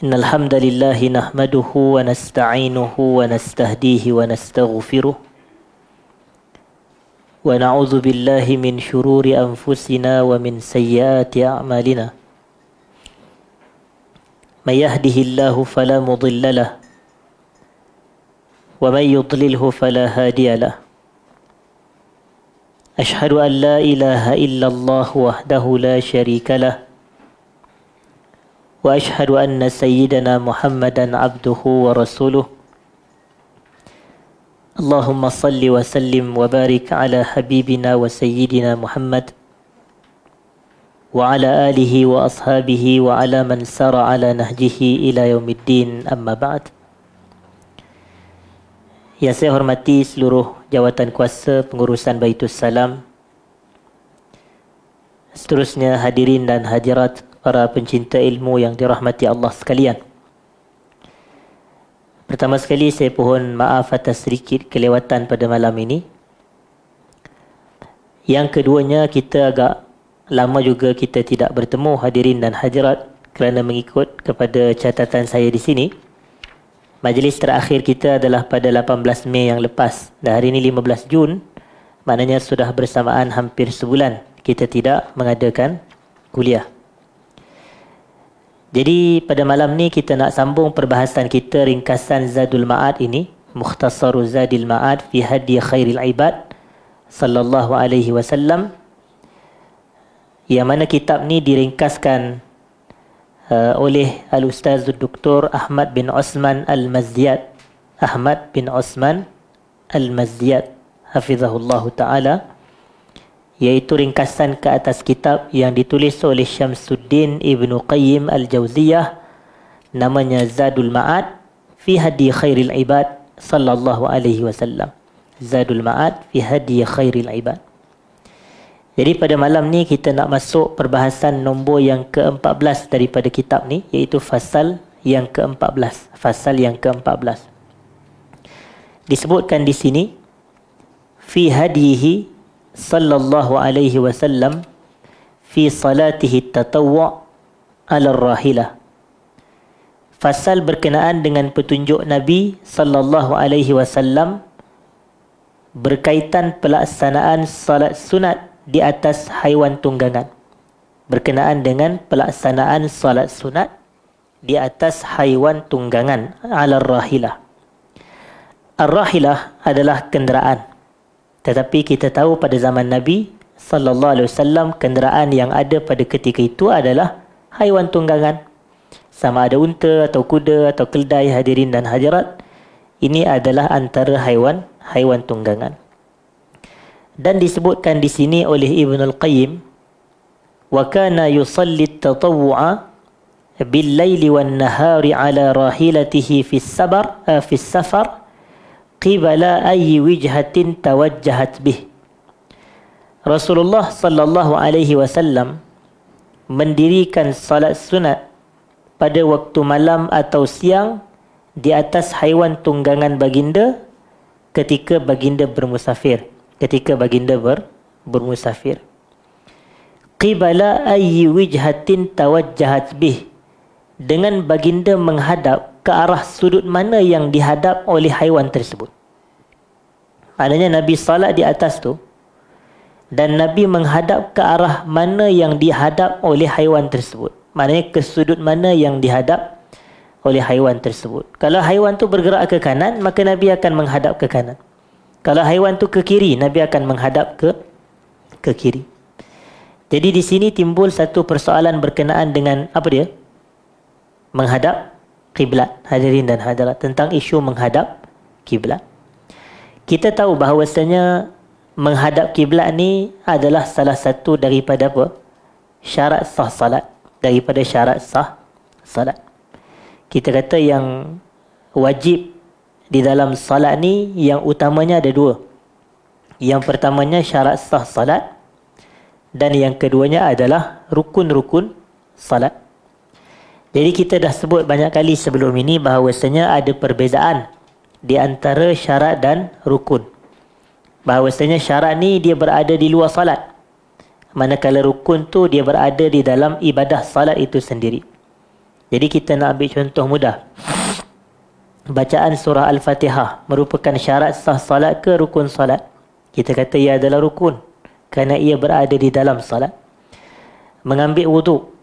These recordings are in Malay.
إن الحمد لله نحمده ونستعينه ونستهديه ونستغفره ونعوذ بالله من شرور أنفسنا ومن سيئات أعمالنا من يهده الله فلا مضل له ومن يضلله فلا هادي له أشهد أن لا إله إلا الله وحده لا شريك له وأشهد أن سيدنا محمدا عبده ورسوله اللهم صل وسلم وبارك على حبيبنا وسيدنا محمد وعلى آله وأصحابه وعلى من سار على نهجه إلى يوم الدين أما بعد. Yang saya hormati seluruh jawatan kuasa pengurusan Baitus Salam, seterusnya hadirin dan hadirat para pencinta ilmu yang dirahmati Allah sekalian. Pertama sekali saya pohon maaf atas sedikit kelewatan pada malam ini. Yang keduanya, kita agak lama juga kita tidak bertemu hadirin dan hadirat kerana mengikut kepada catatan saya di sini. Majlis terakhir kita adalah pada 18 Mei yang lepas. Dan hari ini 15 Jun, maknanya sudah bersamaan hampir sebulan kita tidak mengadakan kuliah. Jadi pada malam ni kita nak sambung perbahasan kita ringkasan Zadul Ma'ad ini, Mukhtasaru Zadil Ma'ad fi Hadi Khairil Ibad sallallahu alaihi wasallam, yang mana kitab ni diringkaskan oleh Al-Ustaz Dr. Ahmad bin Osman Al-Mazdiyat. Ahmad bin Osman Al-Mazdiyat hafizahullahu ta'ala, iaitu ringkasan ke atas kitab yang ditulis oleh Syamsuddin Ibn Qayyim Al-Jawziyah, namanya Zadul Ma'ad fi Hadi Khairil Ibad sallallahu alaihi wasallam. Zadul Ma'ad fi Hadi Khairil Ibad. Jadi pada malam ni kita nak masuk perbahasan nombor yang ke-14 daripada kitab ni, iaitu fasal yang ke-14. Fasal yang ke-14. Disebutkan di sini, fi hadihi sallallahu alaihi wasallam fi salatihi tatawwu' ala rahilah. Fasal berkenaan dengan petunjuk Nabi sallallahu alaihi wasallam berkaitan pelaksanaan salat sunat di atas haiwan tunggangan. Berkenaan dengan pelaksanaan salat sunat di atas haiwan tunggangan, ala rahilah. Ar-rahilah adalah kenderaan. Tetapi kita tahu pada zaman Nabi sallallahu alaihi wasallam, kenderaan yang ada pada ketika itu adalah haiwan tunggangan. Sama ada unta atau kuda atau keldai, hadirin dan hadirat, ini adalah antara haiwan tunggangan. Dan disebutkan di sini oleh Ibnul Qayyim, wa kana yusalli at-tatawwu'a bil-laili wan-nahari 'ala rahilatihi fi as-safar qibala ayyi wijhatin tawajjahat bih. Rasulullah sallallahu alaihi wasallam mendirikan salat sunat pada waktu malam atau siang di atas haiwan tunggangan baginda ketika baginda bermusafir. Bermusafir. Qibala ayyi wijhatin tawajjahat bih, dengan baginda menghadap ke arah sudut mana yang dihadap oleh haiwan tersebut. Maknanya Nabi salat di atas tu, dan Nabi menghadap ke arah mana yang dihadap oleh haiwan tersebut. Maknanya ke sudut mana yang dihadap oleh haiwan tersebut. Kalau haiwan tu bergerak ke kanan, maka Nabi akan menghadap ke kanan. Kalau haiwan tu ke kiri, Nabi akan menghadap ke kiri. Jadi di sini timbul satu persoalan berkenaan dengan apa dia? Menghadap kiblat, hadirin dan hadirat, tentang isu menghadap kiblat. Kita tahu bahawasanya menghadap kiblat ni adalah salah satu daripada apa? Syarat sah salat. Daripada syarat sah salat. Kita kata yang wajib di dalam salat ni, yang utamanya ada dua. Yang pertamanya syarat sah salat, dan yang keduanya adalah rukun-rukun salat. Jadi kita dah sebut banyak kali sebelum ini bahawasanya ada perbezaan di antara syarat dan rukun. Bahawasanya syarat ni dia berada di luar salat, manakala rukun tu dia berada di dalam ibadah salat itu sendiri. Jadi kita nak ambil contoh mudah. Bacaan surah Al-Fatihah merupakan syarat sah salat ke rukun salat? Kita kata ia adalah rukun kerana ia berada di dalam salat. Mengambil wuduk,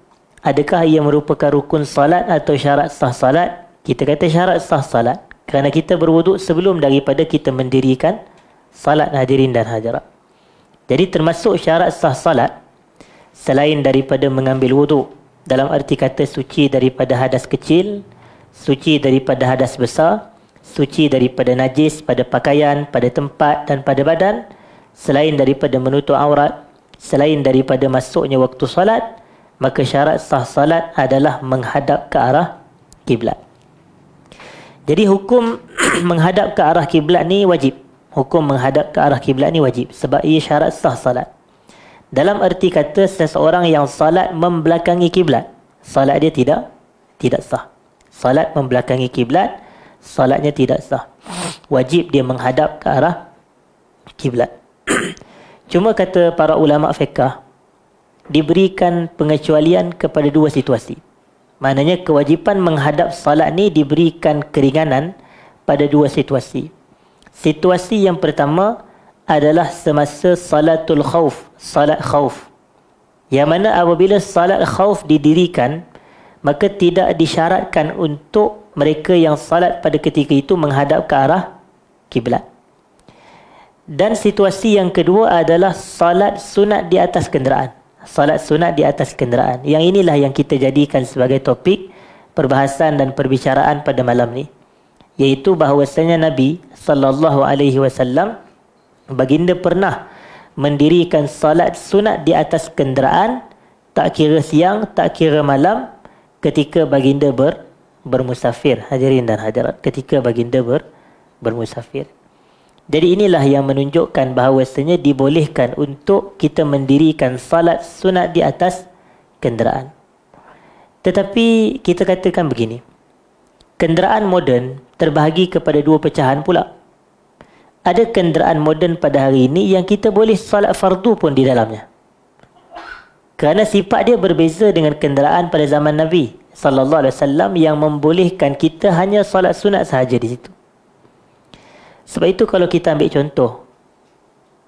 adakah ia merupakan rukun salat atau syarat sah salat? Kita kata syarat sah salat kerana kita berwuduk sebelum daripada kita mendirikan salat, hadirin dan hadirat. Jadi termasuk syarat sah salat selain daripada mengambil wuduk, dalam arti kata suci daripada hadas kecil, suci daripada hadas besar, suci daripada najis pada pakaian, pada tempat dan pada badan, selain daripada menutup aurat, selain daripada masuknya waktu salat, maka syarat sah salat adalah menghadap ke arah kiblat. Jadi hukum menghadap ke arah kiblat ni wajib. Hukum menghadap ke arah kiblat ni wajib sebab ia syarat sah salat. Dalam arti kata seseorang yang salat membelakangi kiblat, salat dia tidak sah. Salat membelakangi kiblat, salatnya tidak sah. Wajib dia menghadap ke arah kiblat. Cuma kata para ulama fiqh, diberikan pengecualian kepada dua situasi. Maknanya kewajipan menghadap salat ni diberikan keringanan pada dua situasi. Situasi yang pertama adalah semasa salatul khauf, salat khauf. Yang mana apabila salat khauf didirikan, maka tidak disyaratkan untuk mereka yang salat pada ketika itu menghadap ke arah kiblat. Dan situasi yang kedua adalah salat sunat di atas kenderaan. Salat sunat di atas kenderaan. Yang inilah yang kita jadikan sebagai topik perbahasan dan perbicaraan pada malam ni. Iaitu bahawasanya Nabi SAW, baginda pernah mendirikan salat sunat di atas kenderaan, tak kira siang, tak kira malam, ketika baginda bermusafir, hadirin dan hadirat, ketika baginda bermusafir. Jadi inilah yang menunjukkan bahawasanya dibolehkan untuk kita mendirikan salat sunat di atas kenderaan. Tetapi kita katakan begini, kenderaan moden terbahagi kepada dua pecahan pula. Ada kenderaan moden pada hari ini yang kita boleh salat fardu pun di dalamnya. Kerana sifat dia berbeza dengan kenderaan pada zaman Nabi sallallahu alaihi wasallam yang membolehkan kita hanya salat sunat sahaja di situ. Sebab itu kalau kita ambil contoh,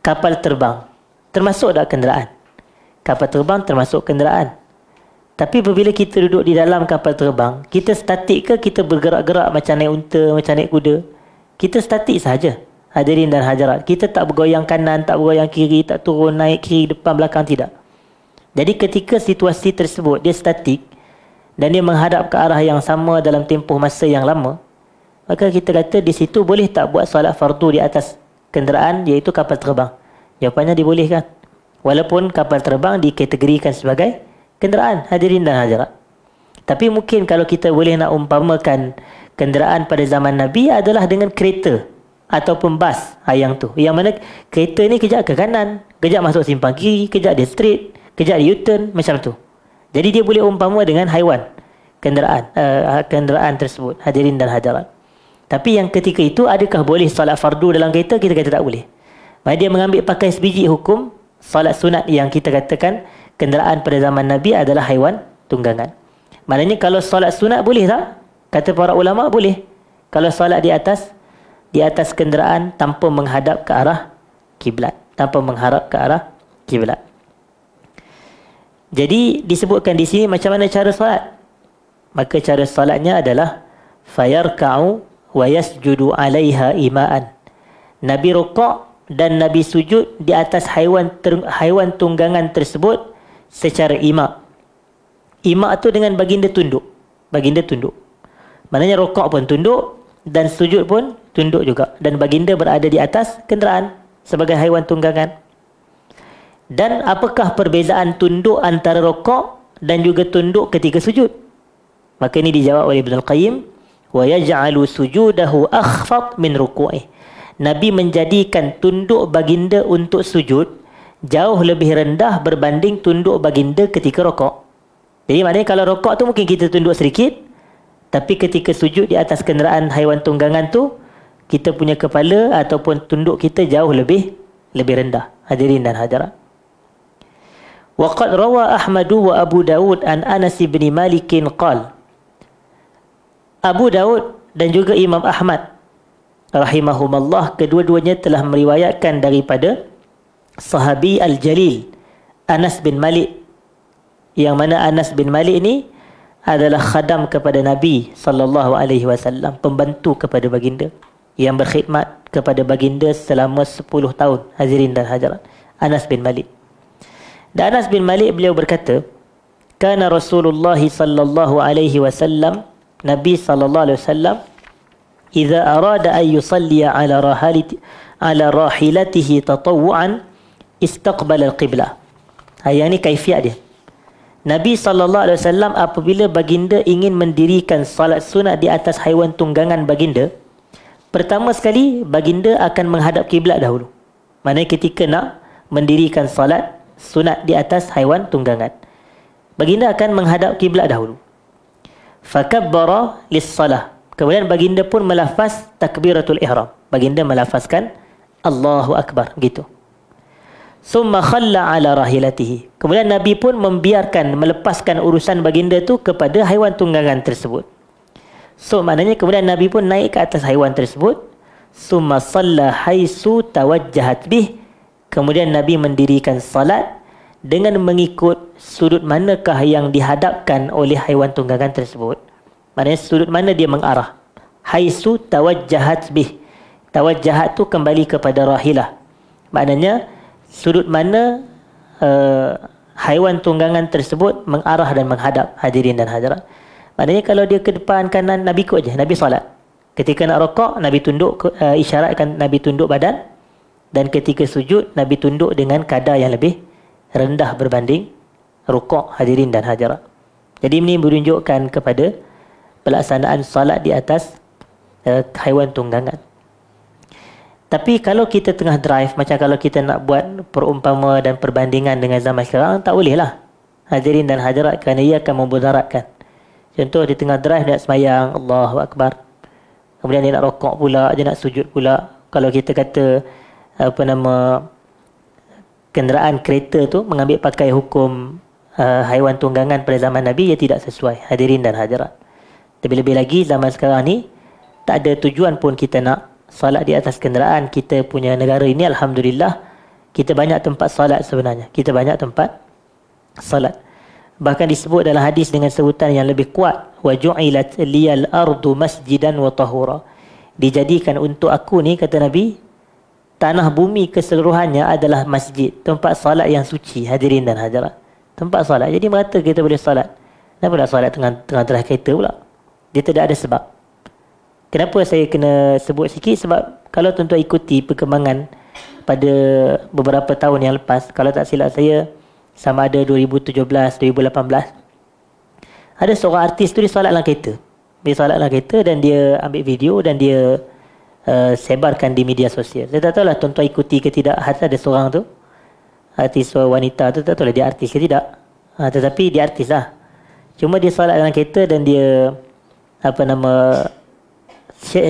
kapal terbang termasuk tak kenderaan? Kapal terbang termasuk kenderaan. Tapi apabila kita duduk di dalam kapal terbang, kita statik ke kita bergerak-gerak macam naik unta, macam naik kuda? Kita statik sahaja. Hadirin dan hadirat, kita tak bergoyang kanan, tak bergoyang kiri, tak turun, naik kiri, depan, belakang, tidak. Jadi ketika situasi tersebut dia statik dan dia menghadap ke arah yang sama dalam tempoh masa yang lama, maka kita kata di situ boleh tak buat solat fardu di atas kenderaan, iaitu kapal terbang? Jawapannya dibolehkan. Walaupun kapal terbang dikategorikan sebagai kenderaan, hadirin dan hadirat. Tapi mungkin kalau kita boleh nak umpamakan kenderaan pada zaman Nabi adalah dengan kereta ataupun bas yang tu. Yang mana kereta ni kejap ke kanan, kejap masuk simpang kiri, kejap dia straight, kejap dia U-turn, macam tu. Jadi dia boleh umpama dengan haiwan, kenderaan tersebut, hadirin dan hadirat. Tapi yang ketika itu, adakah boleh salat fardu dalam kereta? Kita kata tak boleh. Maka dia mengambil pakai sebiji hukum salat sunat yang kita katakan kenderaan pada zaman Nabi adalah haiwan tunggangan. Maknanya kalau salat sunat boleh tak? Kata para ulama boleh. Kalau salat di atas kenderaan tanpa menghadap ke arah kiblat, tanpa menghadap ke arah kiblat. Jadi disebutkan di sini macam mana cara solat. Maka cara solatnya adalah fayarka'u wa yasjudu 'alaiha ima'an. Nabi rukuk dan Nabi sujud di atas haiwan tunggangan tersebut secara ima'. Ima' tu dengan baginda tunduk. Baginda tunduk. Maknanya rukuk pun tunduk dan sujud pun tunduk juga, dan baginda berada di atas kenderaan sebagai haiwan tunggangan. Dan apakah perbezaan tunduk antara rukuk dan juga tunduk ketika sujud? Maka ini dijawab oleh Ibn Al-Qayyim, wa yaj'alu sujudahu akhfad min ruku'ih. Nabi menjadikan tunduk baginda untuk sujud jauh lebih rendah berbanding tunduk baginda ketika rukuk. Jadi maknanya kalau rukuk tu mungkin kita tunduk sedikit, tapi ketika sujud di atas kenderaan haiwan tunggangan tu, kita punya kepala ataupun tunduk kita jauh lebih rendah, hadirin dan hadirat. Wa qad rawa Ahmad wa Abu Dawud an Anas bin Malik qala Abu Daud dan juga Imam Ahmad rahimahumallah, kedua-duanya telah meriwayatkan daripada sahabi Al-Jalil Anas bin Malik, yang mana Anas bin Malik ni adalah khadam kepada Nabi sallallahu alaihi wasallam, pembantu kepada baginda yang berkhidmat kepada baginda selama 10 tahun. Hadirin dan hadirat, Anas bin Malik. Dan Anas bin Malik beliau berkata, kana Rasulullah sallallahu alaihi wasallam, Nabi sallallahu alaihi wasallam, idza arada an yusalli ala rahilatihi tatawuan istaqbala al-qiblah. Yang ni kaifiat dia. Nabi SAW apabila baginda ingin mendirikan salat sunat di atas haiwan tunggangan baginda, pertama sekali baginda akan menghadap kiblat dahulu. Maksudnya ketika nak mendirikan salat sunat di atas haiwan tunggangan, baginda akan menghadap kiblat dahulu. Fakabbara lis-salah. Kemudian baginda pun melafaz takbiratul ihram. Baginda melafazkan Allahu Akbar, gitu. Summa khalla ala rahilatihi. Kemudian Nabi pun melepaskan urusan baginda tu kepada haiwan tunggangan tersebut. So maknanya kemudian Nabi pun naik ke atas haiwan tersebut. Summa salla haisu tawajjahat bih. Kemudian Nabi mendirikan salat dengan mengikut sudut manakah yang dihadapkan oleh haiwan tunggangan tersebut. Maknanya sudut mana dia mengarah. Haisu tawajjahat bih. Tawajjahat tu kembali kepada rahilah. Maknanya sudut mana haiwan tunggangan tersebut mengarah dan menghadap. Hadirin dan hadirat, maknanya kalau dia ke depan kanan, Nabi ikut je, Nabi solat. Ketika nak rokok, Nabi tunduk, isyaratkan Nabi tunduk badan. Dan ketika sujud, Nabi tunduk dengan kadar yang lebih rendah berbanding rukuk. Hadirin dan hadirat, jadi ini menunjukkan kepada pelaksanaan solat di atas haiwan tunggangan. Tapi kalau kita tengah drive, macam kalau kita nak buat perumpama dan perbandingan dengan zaman sekarang, tak boleh lah. Hadirin dan hadirat, kerana ia akan memudaratkan. Contoh, di tengah drive dia nak semayang, Allahu Akbar. Kemudian dia nak rokok pula, dia nak sujud pula. Kalau kita kata, kenderaan kereta tu mengambil pakai hukum haiwan tunggangan pada zaman Nabi, ia tidak sesuai. Hadirin dan hadirat. Lebih-lebih lagi zaman sekarang ni, tak ada tujuan pun kita nak salat di atas kenderaan. Kita punya negara ini, alhamdulillah, kita banyak tempat salat sebenarnya. Kita banyak tempat salat. Bahkan disebut dalam hadis dengan sebutan yang lebih kuat, wa ju'ilat liyal ardu masjidan wa tahura. Dijadikan untuk aku ni, kata Nabi, tanah bumi keseluruhannya adalah masjid, tempat salat yang suci. Hadirin dan hadirat, tempat salat. Jadi merata kita boleh salat. Kenapa nak salat tengah drive kereta pula? Dia tidak ada sebab. Kenapa saya kena sebut sikit? Sebab kalau tuan-tuan ikuti perkembangan pada beberapa tahun yang lepas, kalau tak silap saya, sama ada 2017, 2018, ada seorang artis tu dia solat dalam kereta. Dia solat dalam kereta dan dia ambil video dan dia sebarkan di media sosial. Saya tak tahu lah tuan-tuan ikuti ke tidak. Ada seorang tu, artis wanita tu, tak tahu lah dia artis ke tidak. Tetapi dia artis lah. Cuma dia solat dalam kereta dan dia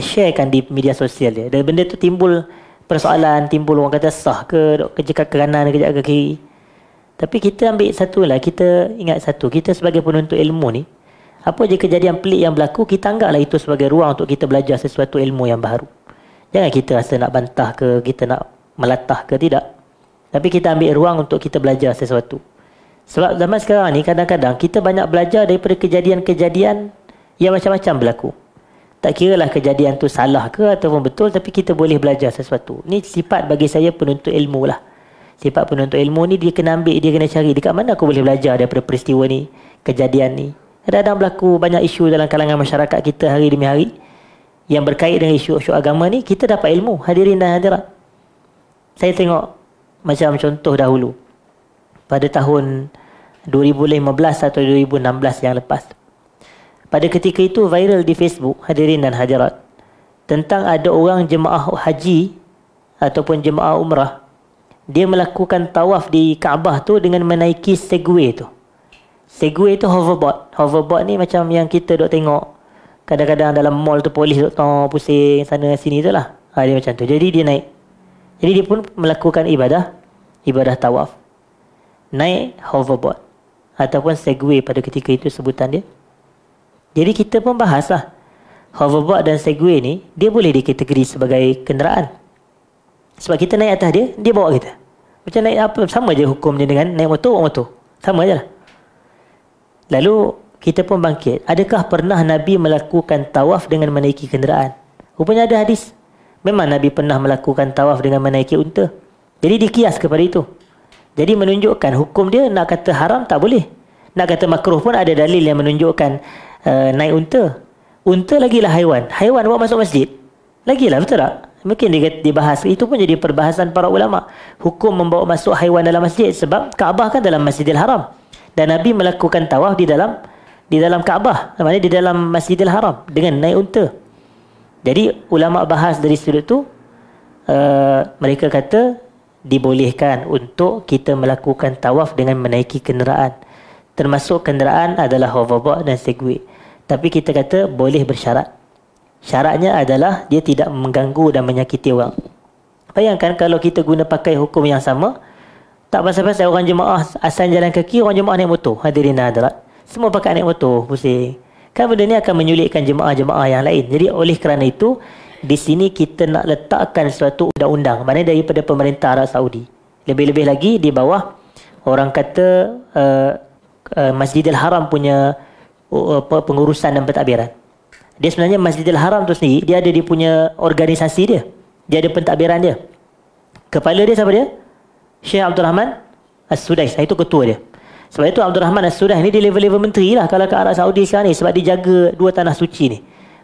sharekan di media sosial dia. Dan benda tu timbul persoalan, timbul orang kata sah ke, kejap ke kanan, kejap ke kiri. Tapi kita ambil satu lah, kita ingat satu, kita sebagai penuntut ilmu ni, apa je kejadian pelik yang berlaku, kita anggaplah itu sebagai ruang untuk kita belajar sesuatu ilmu yang baru. Jangan kita rasa nak bantah ke, kita nak melatah ke, tidak. Tapi kita ambil ruang untuk kita belajar sesuatu. Sebab zaman sekarang ni kadang-kadang kita banyak belajar daripada kejadian-kejadian yang macam-macam berlaku. Tak kira lah kejadian tu salah ke ataupun betul, tapi kita boleh belajar sesuatu. Ni sifat bagi saya penuntut ilmu lah. Sifat penuntut ilmu ni dia kena ambil, dia kena cari dekat mana aku boleh belajar daripada peristiwa ni, kejadian ni. Kadang-kadang berlaku banyak isu dalam kalangan masyarakat kita hari demi hari yang berkait dengan isu-isu agama ni, kita dapat ilmu. Hadirin dan hadirat, saya tengok macam contoh dahulu pada tahun 2015 atau 2016 yang lepas. Pada ketika itu viral di Facebook, hadirin dan hadirat, tentang ada orang jemaah haji ataupun jemaah umrah, dia melakukan tawaf di Kaabah tu dengan menaiki Segway tu. Segway tu hoverboard. Hoverboard ni macam yang kita duk tengok kadang-kadang dalam mall tu, polis duk pusing sana sini tu lah. Dia macam tu. Jadi dia naik. Jadi dia pun melakukan ibadah tawaf, naik hoverboard ataupun Segway pada ketika itu sebutan dia. Jadi kita pun bahas lah, hoverboard dan segway ni, dia boleh dikategori sebagai kenderaan. Sebab kita naik atas dia, dia bawa kita. Macam naik apa, sama je hukumnya dengan naik motor, bawa motor. Sama je lah. Lalu, kita pun bangkit. Adakah pernah Nabi melakukan tawaf dengan menaiki kenderaan? Rupanya ada hadis. Memang Nabi pernah melakukan tawaf dengan menaiki unta. Jadi dikias kepada itu. Jadi menunjukkan hukum dia nak kata haram tak boleh. Nak kata makruh pun ada dalil yang menunjukkan naik unta. Unta lagilah haiwan. Haiwan bawa masuk masjid. Lagilah, betul tak? Mungkin dibahas. Itu pun jadi perbahasan para ulama. Hukum membawa masuk haiwan dalam masjid. Sebab Kaabah kan dalam Masjidil Haram. Dan Nabi melakukan tawaf di dalam Kaabah. Maksudnya di dalam Masjidil Haram. Dengan naik unta. Jadi ulama bahas dari sudut tu. Mereka kata dibolehkan untuk kita melakukan tawaf dengan menaiki kenderaan. Termasuk kenderaan adalah hoverboard dan segway. Tapi kita kata boleh bersyarat. Syaratnya adalah dia tidak mengganggu dan menyakiti orang. Bayangkan kalau kita guna pakai hukum yang sama, tak pasal-pasal orang jemaah asal jalan kaki, orang jemaah naik motor. Hadirin hadirat. Semua pakai naik motor, pusing. Kan benda ni akan menyulitkan jemaah-jemaah yang lain. Jadi oleh kerana itu, di sini kita nak letakkan suatu undang-undang. Maknanya daripada pemerintah Arab Saudi. Lebih-lebih lagi di bawah, orang kata Masjidil Haram punya pengurusan dan pentadbiran. Dia sebenarnya Masjidil Haram tu sendiri, dia ada dia punya organisasi dia. Dia ada pentadbiran dia. Kepala dia siapa dia? Syekh Abdul Rahman As-Sudais. Itu ketua dia. Sebab itu Abdul Rahman As-Sudais ni dia level-level menteri lah kalau ke Arab Saudi sekarang ni. Sebab dia jaga dua tanah suci ni.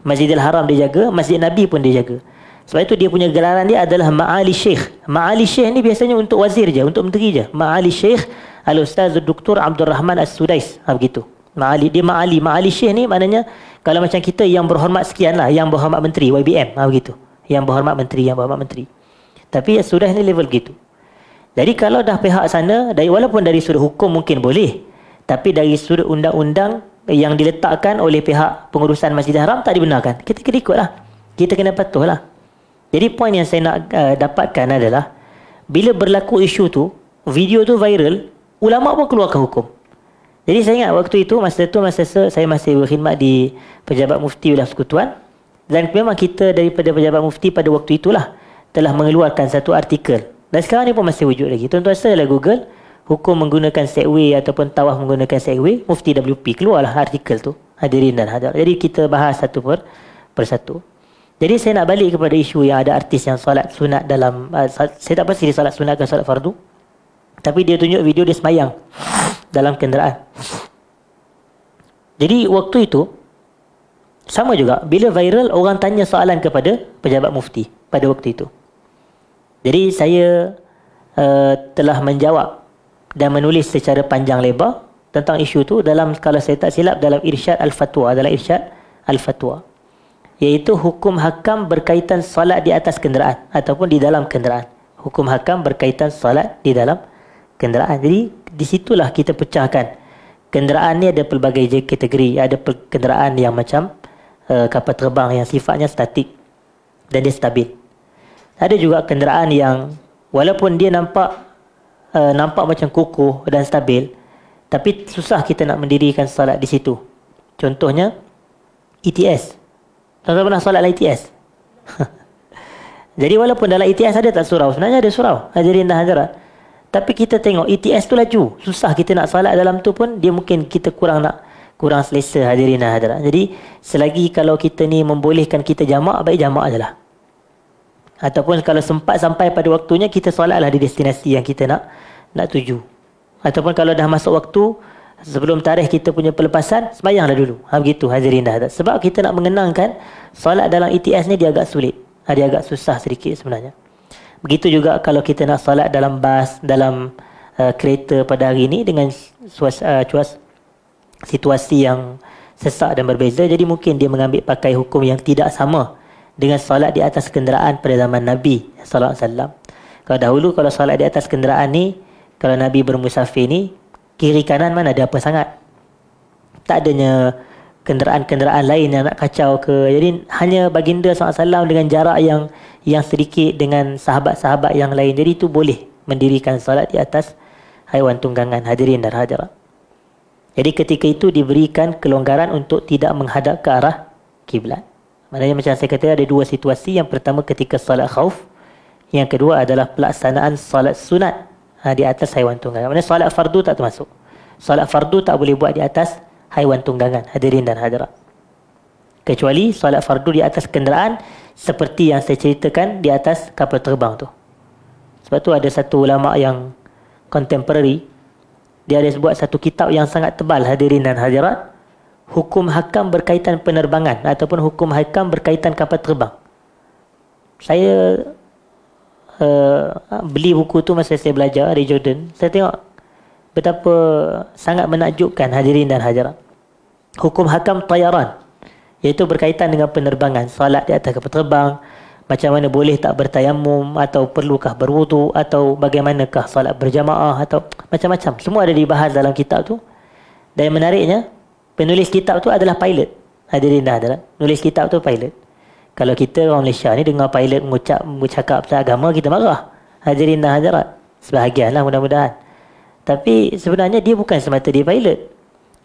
Masjidil Haram dia jaga, Masjid Nabi pun dia jaga. Sebab itu dia punya gelaran dia adalah Ma'ali Syekh. Ma'ali Syekh ni biasanya untuk wazir je, untuk menteri je. Ma'ali Syekh Al-Ustaz Dr. Abdul Rahman As-Sudais. Begitu. Ma'ali, dia Ma'ali Syekh ni maknanya kalau macam kita yang berhormat sekian lah, yang berhormat menteri, YBM, begitu. Yang berhormat menteri. Tapi As-Sudais ni level gitu. Jadi kalau dah pihak sana, walaupun dari sudut hukum mungkin boleh, tapi dari sudut undang-undang yang diletakkan oleh pihak pengurusan Masjidil Haram tak dibenarkan. Kita kena ikut lah. Kita kena patuh lah. Jadi poin yang saya nak dapatkan adalah, bila berlaku isu tu, video tu viral, ulama pun keluarkan hukum. Jadi saya ingat waktu itu, masa saya masih berkhidmat di Pejabat Mufti Wilayah Persekutuan, dan memang kita daripada Pejabat Mufti pada waktu itulah telah mengeluarkan satu artikel. Dan sekarang ni pun masih wujud lagi. Tuan-tuan searchlah Google, hukum menggunakan segway ataupun tawaf menggunakan segway, Mufti WP, keluarlah artikel tu. Hadirin dan hadirat. Jadi kita bahas satu persatu. Jadi saya nak balik kepada isu yang ada artis yang solat sunat dalam, saya tak pasti dia solat sunat ke solat fardu. Tapi dia tunjuk video dia semayang dalam kenderaan. Jadi waktu itu, sama juga, bila viral, orang tanya soalan kepada Pejabat Mufti pada waktu itu. Jadi saya telah menjawab dan menulis secara panjang lebar tentang isu tu dalam, kalau saya tak silap, dalam Irsyad Al-Fatwa, iaitu hukum hakam berkaitan solat di atas kenderaan ataupun di dalam kenderaan. Hukum hakam berkaitan solat di dalam kenderaan. Jadi di situlah kita pecahkan. Kenderaan ni ada pelbagai kategori. Ada kenderaan yang macam kapal terbang yang sifatnya statik dan dia stabil. Ada juga kenderaan yang walaupun dia nampak macam kokoh dan stabil, tapi susah kita nak mendirikan solat di situ. Contohnya ETS. Tuan-tuan pernah solat dalam ETS? Jadi walaupun dalam ETS ada tak surau? Sebenarnya ada surau. Hadirin dan hadirat. Tapi kita tengok ETS tu laju. Susah kita nak solat dalam tu pun, dia mungkin kita kurang selesa, hadirin dan hadirat. Jadi selagi kalau kita ni membolehkan kita jamak, baik jamak ajalah. Ataupun kalau sempat sampai pada waktunya, kita solatlah di destinasi yang kita nak tuju. Ataupun kalau dah masuk waktu, sebelum tarikh kita punya pelepasan, sembahyanglah dulu. Begitu hadirin dah. Sebab kita nak mengenangkan solat dalam ETS ni dia agak sulit. Dia agak susah sedikit sebenarnya. Begitu juga kalau kita nak solat dalam bas, dalam kereta pada hari ini dengan situasi yang sesak dan berbeza. Jadi mungkin dia mengambil pakai hukum yang tidak sama dengan solat di atas kenderaan pada zaman Nabi sallallahu alaihi wasallam. Kalau dahulu kalau solat di atas kenderaan ni, kalau Nabi bermusafir ni, kiri kanan mana ada apa sangat. Tak adanya kenderaan-kenderaan lain yang nak kacau ke. Jadi hanya baginda SAW dengan jarak yang sedikit dengan sahabat-sahabat yang lain. Jadi itu boleh mendirikan solat di atas haiwan tunggangan, hadirin dan hadirat. Jadi ketika itu diberikan kelonggaran untuk tidak menghadap ke arah kiblat. Maknanya macam saya kata ada dua situasi. Yang pertama ketika salat khauf. Yang kedua adalah pelaksanaan salat sunat di atas haiwan tunggangan. Maksudnya salat fardu tak termasuk. Salat fardu tak boleh buat di atas haiwan tunggangan, hadirin dan hadirat. Kecuali salat fardu di atas kenderaan seperti yang saya ceritakan di atas kapal terbang tu. Sebab tu ada satu ulama yang contemporary, dia ada buat satu kitab yang sangat tebal, hadirin dan hadirat, hukum hakam berkaitan penerbangan ataupun hukum hakam berkaitan kapal terbang. Saya beli buku tu masa saya belajar di Jordan. Saya tengok betapa sangat menakjubkan, hadirin dan hadirat. Hukum hakam tayaran, iaitu berkaitan dengan penerbangan, salat di atas kapal terbang, macam mana boleh tak bertayamum, atau perlukah berwudu, atau bagaimanakah salat berjamaah, atau macam-macam. Semua ada dibahas dalam kitab tu. Dan yang menariknya, penulis kitab tu adalah pilot, hadirin dan hadirat. Nulis kitab tu pilot. Kalau kita orang Malaysia ni dengar pilot bercakap pasal agama, kita marah, hadirin dan hadirat. Sebahagianlah mudah-mudahan. Tapi sebenarnya dia bukan semata dia pilot.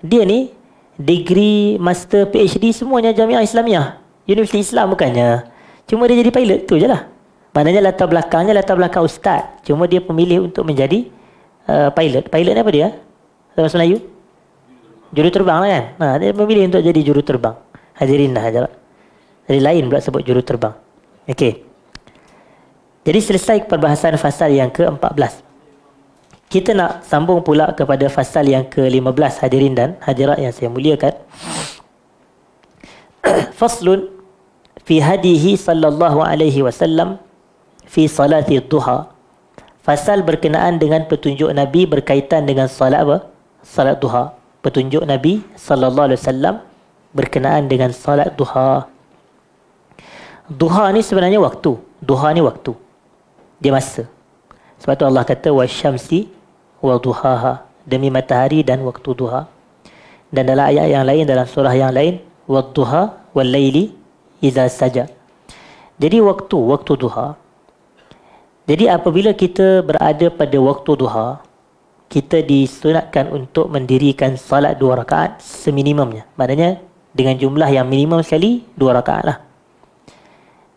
Dia ni degree, master, PhD semuanya Jamiah Islamiah, Universiti Islam bukannya. Cuma dia jadi pilot tu je lah. Maknanya latar belakangnya latar belakang ustaz. Cuma dia pemilih untuk menjadi pilot. Pilot ni apa dia? Dalam bahasa Melayu? Juruterbang lah kan? Dia memilih untuk jadi juruterbang. Hadirin dan hadirat. Jadi lain pula sebut juruterbang. Okey. Jadi selesai perbahasan fasal yang ke-14. Kita nak sambung pula kepada fasal yang ke-15, hadirin dan hadirat yang saya muliakan. Faslun fi hadihi sallallahu alaihi wasallam fi salati duha. Fasal berkenaan dengan petunjuk Nabi berkaitan dengan salat apa? Salat duha. Petunjuk Nabi sallallahu alaihi wasallam berkenaan dengan salat duha. Duha ni sebenarnya waktu. Duha ni waktu. Dia masa. Sebab tu Allah kata wasyamsi wa duhaha, demi matahari dan waktu duha. Dan dalam ayat yang lain, dalam surah yang lain, wadduha wal laili idza saja. Jadi waktu duha. Jadi apabila kita berada pada waktu duha, kita disunatkan untuk mendirikan salat 2 rakaat seminimumnya. Maknanya dengan jumlah yang minimum sekali 2 rakaat lah.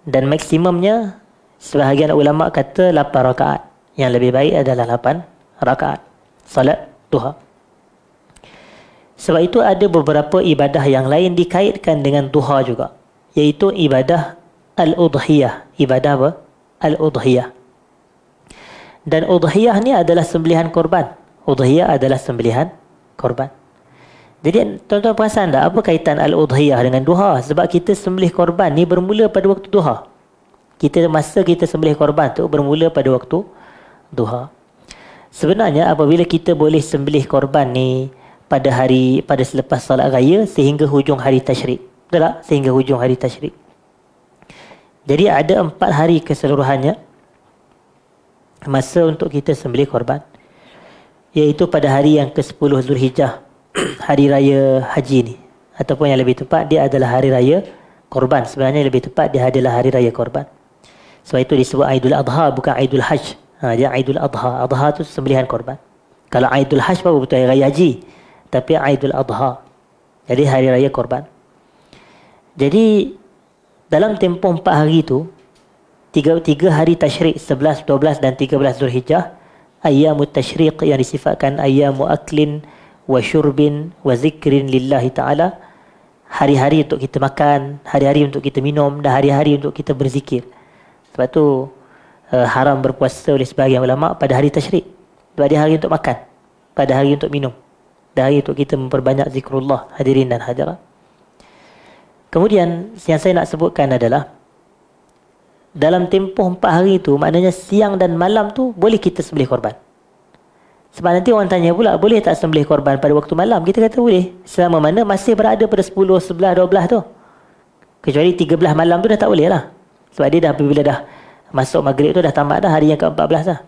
Dan maksimumnya sebahagian ulama kata 8 rakaat. Yang lebih baik adalah 8 rakaat salat duha. Sebab itu ada beberapa ibadah yang lain dikaitkan dengan duha juga, iaitu ibadah al-udhiyah. Ibadah apa? Al-udhiyah. Dan udhiyah ni adalah sembelihan korban. Udhiyah adalah sembelihan korban. Jadi tuan-tuan perasan tak apa kaitan al-udhiyah dengan duha? Sebab kita sembelih korban ni bermula pada waktu duha. Masa kita sembelih korban tu bermula pada waktu duha. Sebenarnya apabila kita boleh sembelih korban ni pada selepas salat raya sehingga hujung hari tasyrik. Betul tak? Sehingga hujung hari tasyrik. Jadi ada 4 hari keseluruhannya masa untuk kita sembelih korban. Iaitu pada hari yang ke-10 Zulhijjah, hari raya haji ni. Ataupun yang lebih tepat, dia adalah hari raya korban. Sebenarnya lebih tepat, dia adalah hari raya korban. Sebab itu disebut Aidul Adha, bukan Aidul Hajj. Dia Aidul Adha. Adha tu sembelihan korban. Kalau Aidul Hajj baru betul hari raya haji. Tapi Aidul Adha, jadi hari raya korban. Jadi dalam tempoh 4 hari tu, 3 hari tasyrik, 11, 12 dan 13 Zulhijjah, ayyamut tasyriq yang disifatkan ayyamu aklin wa syurbin wa zikrin lillahi ta'ala, hari-hari untuk kita makan, hari-hari untuk kita minum, dan hari-hari untuk kita berzikir. Sebab tu haram berpuasa oleh sebahagian ulama pada hari tasyrik. Sebab dia hari untuk makan, pada hari untuk minum, dan hari untuk kita memperbanyak zikrullah, hadirin dan hadirat. Kemudian yang saya nak sebutkan adalah dalam tempoh 4 hari itu, maknanya siang dan malam tu boleh kita sembelih korban. Sebab nanti orang tanya pula, boleh tak sembelih korban pada waktu malam? Kita kata boleh, selama mana masih berada pada 10, 11, 12 tu. Kecuali 13 malam tu dah tak boleh lah. Sebab dia dah, bila dah masuk maghrib tu dah tamat dah, hari yang ke-14 dah.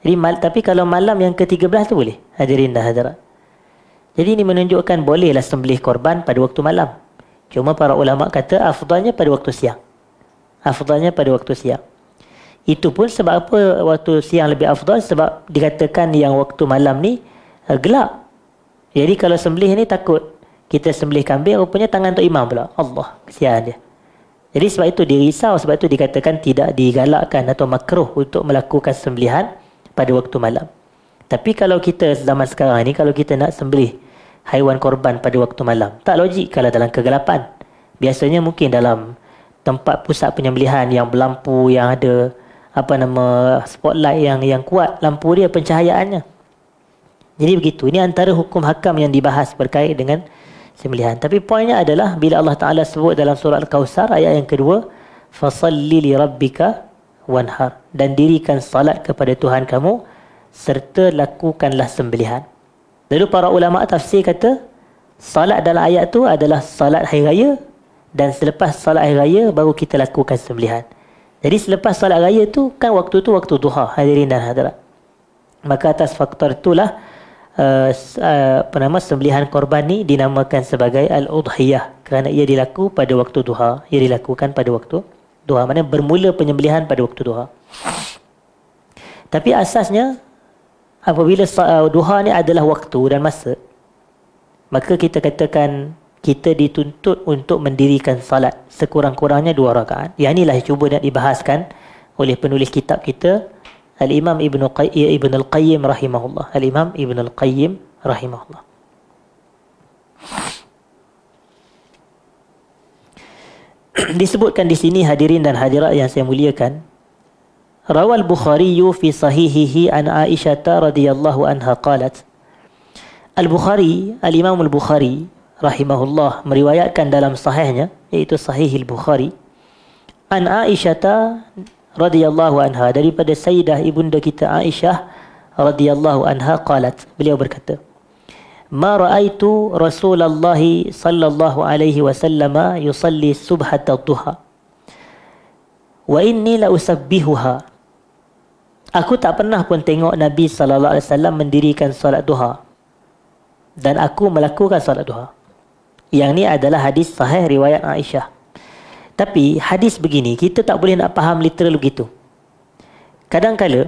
Jadi, tapi kalau malam yang ke-13 tu boleh, hadirin dan hadirat. Jadi ini menunjukkan bolehlah sembelih korban pada waktu malam. Cuma para ulama kata afdalnya pada waktu siang. Afdalnya pada waktu siang. Itu pun sebab apa waktu siang lebih afdal? Sebab dikatakan yang waktu malam ni gelap. Jadi kalau sembelih ni takut kita sembelih kambing, rupanya tangan Tok Imam pula. Allah, kesian dia. Jadi sebab itu dirisau, sebab itu dikatakan tidak digalakkan atau makruh untuk melakukan sembelihan pada waktu malam. Tapi kalau kita zaman sekarang ni, kalau kita nak sembelih haiwan korban pada waktu malam, tak logik kalau dalam kegelapan. Biasanya mungkin dalam tempat pusat penyembelihan yang berlampu, yang ada spotlight yang kuat, lampu dia, pencahayaannya. Jadi begitu. Ini antara hukum hakam yang dibahas berkait dengan sembelihan. Tapi poinnya adalah bila Allah Ta'ala sebut dalam surah Al-Kawthar ayat yang kedua, fasalli li rabbika wanhar, dan dirikan salat kepada Tuhan kamu serta lakukanlah sembelihan. Lalu para ulama tafsir kata salat dalam ayat tu adalah salat hari raya, dan selepas salat hari raya baru kita lakukan sembelihan. Jadi selepas salat raya tu kan waktu tu waktu duha, hadirin dan hadirat. Maka atas faktor itulah sembelihan korban ni dinamakan sebagai al-udhiyah, kerana ia dilakukan pada waktu duha. Ia dilakukan pada waktu duha, maknanya bermula penyembelihan pada waktu duha. Tapi asasnya apabila duha ni adalah waktu dan masa, maka kita katakan kita dituntut untuk mendirikan salat sekurang-kurangnya 2 rakaat. Yang inilah cuba nak dibahaskan oleh penulis kitab kita, Al-Imam Ibn Al-Qayyim rahimahullah. Al-Imam Ibn Al-Qayyim rahimahullah. Disebutkan di sini, hadirin dan hadirat yang saya muliakan, rawal Bukhari fi sahihihi an Aisyah radhiyallahu anha qalat. Al-Bukhari, Al-Imam Al-Bukhari rahimahullah meriwayatkan dalam sahihnya, iaitu Sahih Al-Bukhari, an Aisyah radhiyallahu anha, daripada Sayyidah ibunda kita Aisyah radhiyallahu anha qalat, beliau berkata, ma ra'aitu Rasulullah sallallahu alaihi wasallam yusalli subhata duha wa inni la usabbihuha. Aku tak pernah pun tengok Nabi sallallahu alaihi wasallam mendirikan solat duha, dan aku melakukan solat duha. Yang ni adalah hadis sahih riwayat Aisyah. Tapi hadis begini, kita tak boleh nak faham literal begitu. Kadang-kala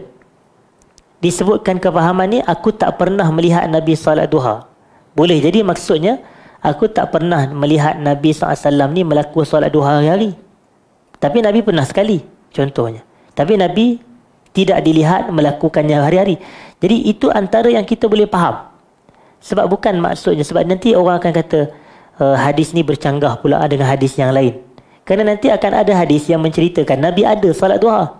disebutkan kefahaman ni, aku tak pernah melihat Nabi solat duha. Boleh jadi maksudnya, aku tak pernah melihat Nabi SAW ni melakukan solat duha hari-hari. Tapi Nabi pernah sekali, contohnya. Tapi Nabi tidak dilihat melakukannya hari-hari. Jadi itu antara yang kita boleh faham. Sebab bukan maksudnya, sebab nanti orang akan kata hadis ni bercanggah pula dengan hadis yang lain. Kerana nanti akan ada hadis yang menceritakan Nabi ada salat duha.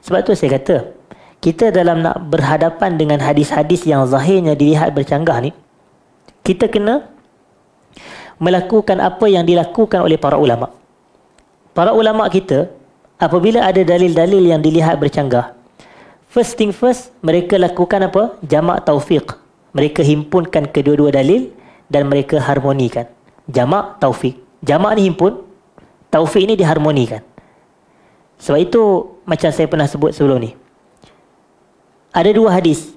Sebab tu saya kata, kita dalam nak berhadapan dengan hadis-hadis yang zahirnya dilihat bercanggah ni, kita kena melakukan apa yang dilakukan oleh para ulama. Para ulama kita, apabila ada dalil-dalil yang dilihat bercanggah, first thing first, mereka lakukan apa? Jamak taufiq. Mereka himpunkan kedua-dua dalil dan mereka harmonikan. Jamak taufiq. Jamak ni himpun, taufiq ni diharmonikan. Sebab itu, macam saya pernah sebut sebelum ni, ada 2 hadis,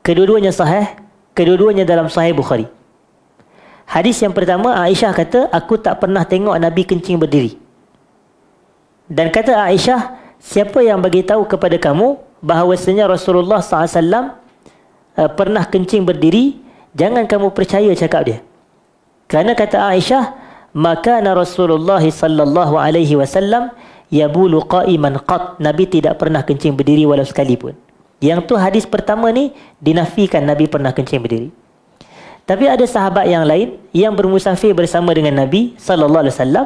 kedua-duanya sahih, kedua-duanya dalam Sahih Bukhari. Hadis yang pertama, Aisyah kata, aku tak pernah tengok Nabi kencing berdiri. Dan kata Aisyah, siapa yang bagi tahu kepada kamu bahawasanya Rasulullah SAW pernah kencing berdiri, jangan kamu percaya cakap dia. Kerana kata Aisyah, maka Rasulullah sallallahu alaihi wasallam yabulu qa'iman qat, Nabi tidak pernah kencing berdiri walau sekali pun. Yang tu hadis pertama ni dinafikan Nabi pernah kencing berdiri. Tapi ada sahabat yang lain yang bermusafir bersama dengan Nabi sallallahu alaihi wasallam,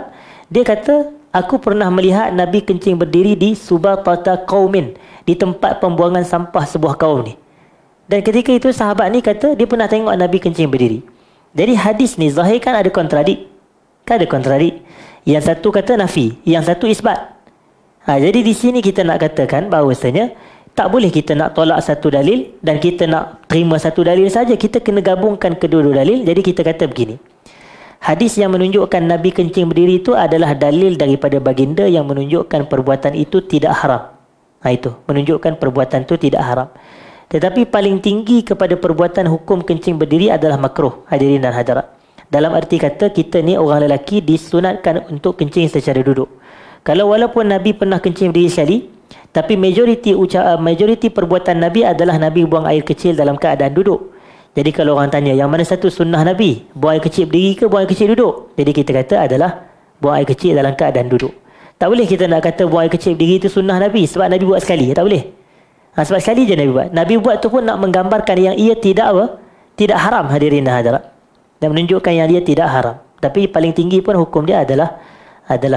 dia kata, aku pernah melihat Nabi kencing berdiri di subatata qaumin, di tempat pembuangan sampah sebuah kaum ni. Dan ketika itu sahabat ni kata dia pernah tengok Nabi kencing berdiri. Jadi hadis ni zahir kan ada kontradik. Kan ada kontradik. Yang satu kata nafi, yang satu isbat. Jadi di sini kita nak katakan bahawasanya tak boleh kita nak tolak satu dalil dan kita nak terima satu dalil saja. Kita kena gabungkan kedua-dua dalil. Jadi kita kata begini, hadis yang menunjukkan Nabi kencing berdiri itu adalah dalil daripada baginda yang menunjukkan perbuatan itu tidak haram. Itu menunjukkan perbuatan itu tidak haram. Tetapi paling tinggi kepada perbuatan hukum kencing berdiri adalah makruh, hadirin dan hadirat. Dalam arti kata, kita ni orang lelaki disunatkan untuk kencing secara duduk. Kalau walaupun Nabi pernah kencing berdiri sekali, tapi majoriti perbuatan Nabi adalah Nabi buang air kecil dalam keadaan duduk. Jadi kalau orang tanya, yang mana satu sunnah Nabi? Buang air kecil berdiri ke buang air kecil duduk? Jadi kita kata adalah buang air kecil dalam keadaan duduk. Tak boleh kita nak kata buang air kecil berdiri itu sunnah Nabi sebab Nabi buat sekali. Tak boleh. Sebab sekali je Nabi buat. Nabi buat tu pun nak menggambarkan yang ia tidak apa? Tidak haram, hadirin dan hadirat. Dan menunjukkan yang dia tidak haram. Tapi paling tinggi pun hukum dia adalah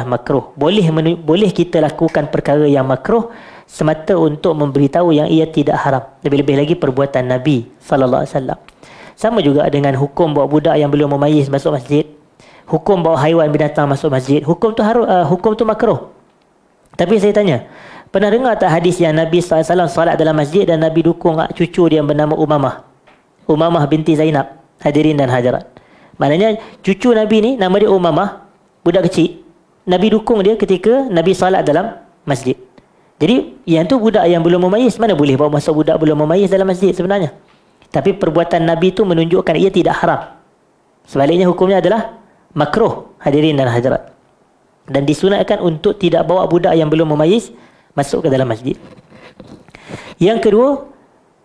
makruh. Boleh kita lakukan perkara yang makruh semata untuk memberitahu yang ia tidak haram. Lebih-lebih lagi perbuatan Nabi sallallahu alaihi wasallam. Sama juga dengan hukum bawa budak yang belum memayis masuk masjid. Hukum bawa haiwan binatang masuk masjid. Hukum tu makruh. Tapi saya tanya, pernah dengar tak hadis yang Nabi SAW salat dalam masjid dan Nabi dukung cucu dia yang bernama Umamah binti Zainab. Hadirin dan hadirat. Maknanya cucu Nabi ni nama dia Umamah, budak kecil. Nabi dukung dia ketika Nabi salat dalam masjid. Jadi yang tu budak yang belum memayis, mana boleh bawa masuk budak belum memayis dalam masjid sebenarnya. Tapi perbuatan Nabi tu menunjukkan ia tidak haram. Sebaliknya hukumnya adalah makruh, hadirin dan hadirat. Dan disunatkan untuk tidak bawa budak yang belum memayis masuk ke dalam masjid. Yang kedua,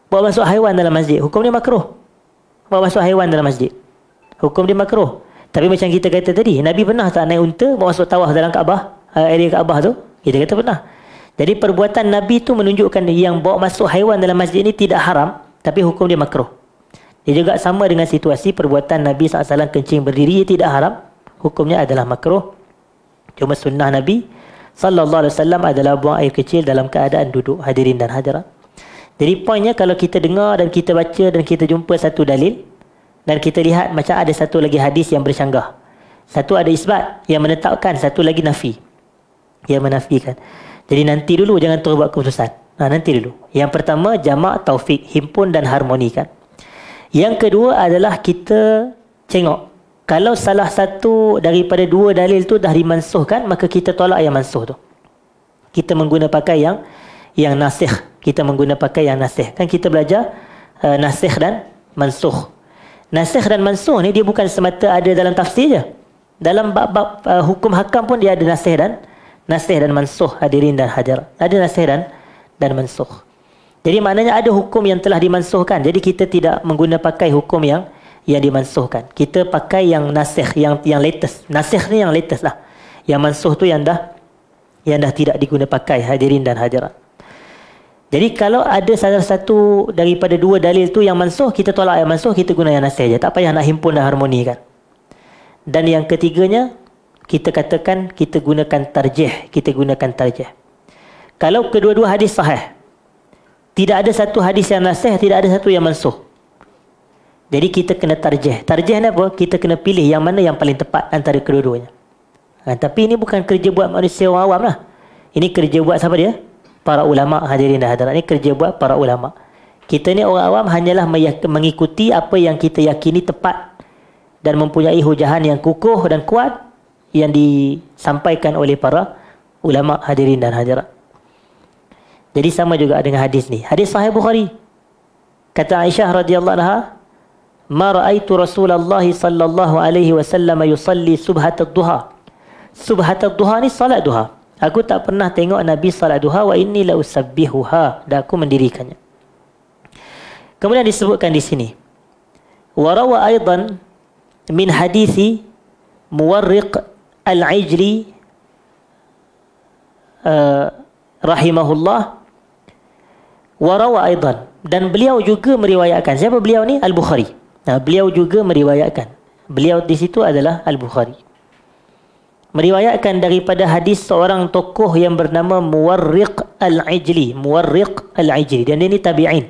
bawa masuk haiwan dalam masjid. Hukum dia makruh. Bawa masuk haiwan dalam masjid. Hukum dia makruh. Tapi macam kita kata tadi, Nabi pernah tak naik unta bawa masuk tawaf dalam Kaabah, area Kaabah tu? Kita kata pernah. Jadi perbuatan Nabi tu menunjukkan yang bawa masuk haiwan dalam masjid ni tidak haram, tapi hukum dia makruh. Dia juga sama dengan situasi perbuatan Nabi SAW kencing berdiri, ia tidak haram, hukumnya adalah makruh. Cuma sunnah Nabi SAW adalah buang air kecil dalam keadaan duduk, hadirin dan hadirat. Jadi poinnya, kalau kita dengar dan kita baca dan kita jumpa satu dalil dan kita lihat macam ada satu lagi hadis yang bercanggah. Satu ada isbat yang menetapkan, satu lagi nafi yang menafikan. Jadi nanti dulu, jangan terus buat keputusan. Nanti dulu. Yang pertama, jamak taufik, himpun dan harmonikan. Yang kedua adalah kita tengok, kalau salah satu daripada dua dalil tu dah dimansuhkan, maka kita tolak yang mansuh tu. Kita mengguna pakai yang nasikh. Kita mengguna pakai yang nasikh. Kan kita belajar nasikh dan mansuh. Nasikh dan mansuh ni dia bukan semata ada dalam tafsir je. Dalam bab-bab hukum hakam pun dia ada nasikh dan mansuh, hadirin dan hadirat. Ada nasikh dan mansuh. Jadi maknanya ada hukum yang telah dimansuhkan. Jadi kita tidak mengguna pakai hukum yang dimansuhkan. Kita pakai yang nasikh, yang latest. Nasikh ni yang latest lah. Yang mansuh tu yang dah tidak diguna pakai, hadirin dan hadirat. Jadi kalau ada salah satu daripada dua dalil tu yang mansuh, kita tolak yang mansuh, kita guna yang nasikh je. Tak payah nak himpun dan harmonikan. Dan yang ketiganya, kita katakan kita gunakan tarjih. Kita gunakan tarjih. Kalau kedua-dua hadis sahih, tidak ada satu hadis yang nasikh, tidak ada satu yang mansuh. Jadi kita kena tarjih. Tarjih ni apa? Kita kena pilih yang mana yang paling tepat antara kedua-duanya. Tapi ini bukan kerja buat manusia orang awam lah. Ini kerja buat siapa dia? Para ulama, hadirin dan hadirat. Ini kerja buat para ulama. Kita ni orang awam hanyalah mengikuti apa yang kita yakini tepat dan mempunyai hujahan yang kukuh dan kuat yang disampaikan oleh para ulama, hadirin dan hadirat. Jadi sama juga dengan hadis ni. Hadis sahih Bukhari. Kata Aisyah radhiyallahu anha, "Ma ra'aitu Rasulullah sallallahu alaihi wasallam yusalli subhatud duha." Subhatud duha ni salat duha. Aku tak pernah tengok Nabi salat duha, wa inni la usabbihuha, dan aku mendirikannya. Kemudian disebutkan di sini, wa rawa aidan min hadisi Muwarriq al-Ijli rahimahullah, warawa aidan, dan beliau juga meriwayatkan. Siapa beliau ni? Al-Bukhari. Beliau juga meriwayatkan. Beliau di situ adalah Al-Bukhari. Meriwayatkan daripada hadis seorang tokoh yang bernama Muwarriq al-Ijli. Muwarriq al-Ijli. Dan dia ni tabi'in.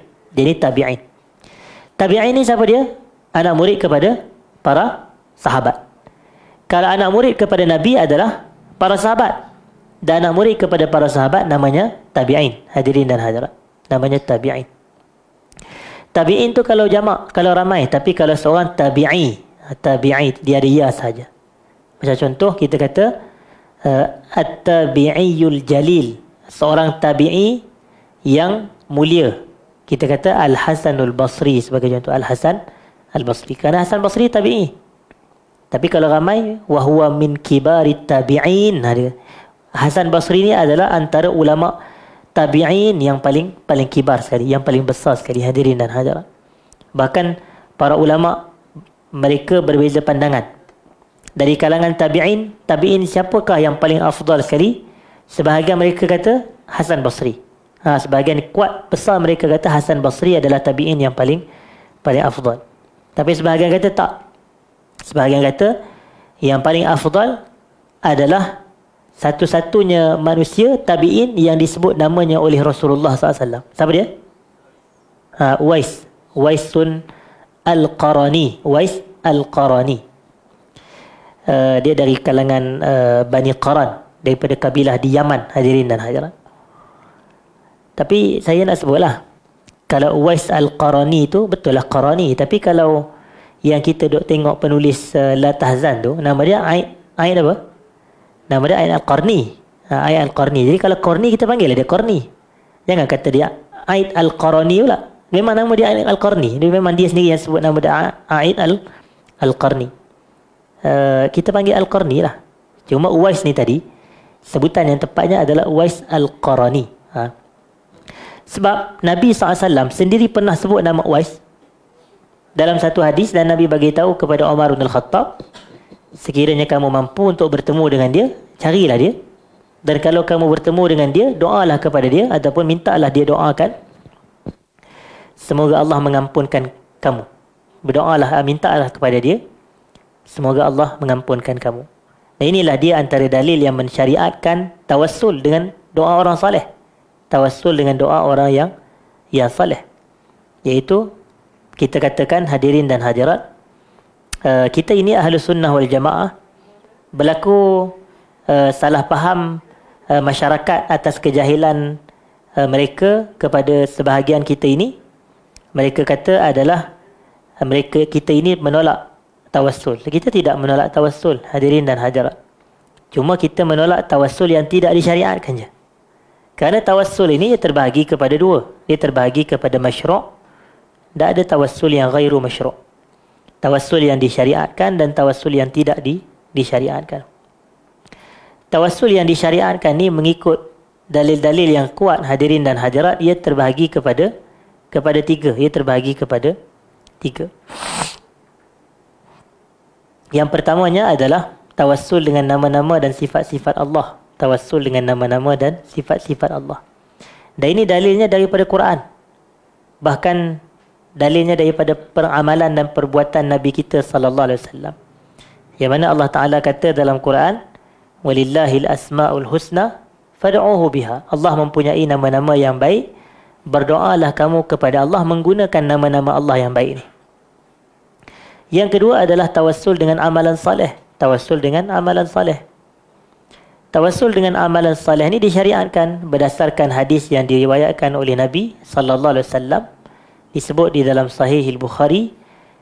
Tabi'in ni siapa dia? Anak murid kepada para sahabat. Kalau anak murid kepada Nabi adalah para sahabat. Dan anak murid kepada para sahabat namanya tabi'in. Hadirin dan hadirat. Namanya tabi'in. Tabi'in tu kalau jamak, kalau ramai. Tapi kalau seorang tabi'i, dia ada ya saja. Macam contoh kita kata at-tabi'iyul jalil, seorang tabi'i yang mulia. Kita kata Al-Hasanul Basri sebagai contoh. Al-Hasan Al-Basri. Kerana Hasan Basri tabi'i. Tapi kalau ramai, wahuwa min kibarit tabi'in. Hasan Basri ni adalah antara ulama tabi'in yang paling kibar sekali, yang paling besar sekali, hadirin dan hadirat. Bahkan para ulama mereka berbeza pandangan. Dari kalangan tabi'in siapakah yang paling afdal sekali? Sebahagian mereka kata Hasan Basri. Sebahagian kuat besar mereka kata Hasan Basri adalah tabi'in yang paling afdal. Tapi sebahagian kata tak. Sebahagian kata yang paling afdal adalah satu-satunya manusia tabi'in yang disebut namanya oleh Rasulullah SAW. Siapa dia? Uwaisun Al-Qarani. Uwais Al-Qarani. Dia dari kalangan Bani Qaran, daripada kabilah di Yaman, hadirin dan hadirat. Tapi saya nak sebutlah, kalau Uwais Al-Qarani itu betul lah Qarani, tapi kalau yang kita duk tengok penulis La Tahzan tu, nama dia Ain apa? Nama dia Ain Al-Qarni. Ain Al-Qarni. Jadi kalau Qarni kita panggil dia Qarni. Jangan kata dia Ain Al-Qarani pula. Memang nama dia Ain Al-Qarni. Dia memang dia sendiri yang sebut nama dia Ain Al-Qarni. Kita panggil Al-Qarni lah. Cuma Uwais ni tadi, sebutan yang tepatnya adalah Uwais Al-Qarani. Sebab Nabi SAW sendiri pernah sebut nama Uwais dalam satu hadis, dan Nabi bagi tahu kepada Umar bin Al-Khattab, sekiranya kamu mampu untuk bertemu dengan dia, carilah dia. Dan kalau kamu bertemu dengan dia, doalah kepada dia ataupun mintalah dia doakan, semoga Allah mengampunkan kamu. Berdoalah, mintalah kepada dia, semoga Allah mengampunkan kamu. Dan inilah dia antara dalil yang mensyariatkan tawassul dengan doa orang saleh. Tawassul dengan doa orang yang saleh. Iaitu kita katakan, hadirin dan hadirat, kita ini ahlu sunnah wal jamaah. Berlaku salah faham masyarakat atas kejahilan mereka kepada sebahagian kita ini. Mereka kata adalah kita ini menolak tawassul. Kita tidak menolak tawassul, hadirin dan hadirat. Cuma kita menolak tawassul yang tidak disyariatkan je. Kerana tawassul ini ia terbahagi kepada dua. Dia terbahagi kepada masyru'. Tak ada tawassul yang ghairu masyru'. Tawassul yang disyariatkan dan tawassul yang tidak disyariatkan. Tawassul yang disyariatkan ni mengikut dalil-dalil yang kuat, hadirin dan hadirat, ia terbahagi kepada tiga. Ia terbahagi kepada tiga. Yang pertamanya adalah tawassul dengan nama-nama dan sifat-sifat Allah. Tawassul dengan nama-nama dan sifat-sifat Allah. Dan ini dalilnya daripada Quran. Bahkan dalilnya daripada peramalan dan perbuatan Nabi kita sallallahu alaihi wasallam. Yang mana Allah Taala kata dalam Quran, "Walillahil asmaul husna fad'uhu biha." Allah mempunyai nama-nama yang baik, berdoalah kamu kepada Allah menggunakan nama-nama Allah yang baik ini. Yang kedua adalah tawassul dengan amalan saleh. Tawassul dengan amalan saleh. Tawassul dengan amalan saleh ini disyariatkan berdasarkan hadis yang diriwayatkan oleh Nabi sallallahu alaihi wasallam. Disebut di dalam Sahih Al-Bukhari,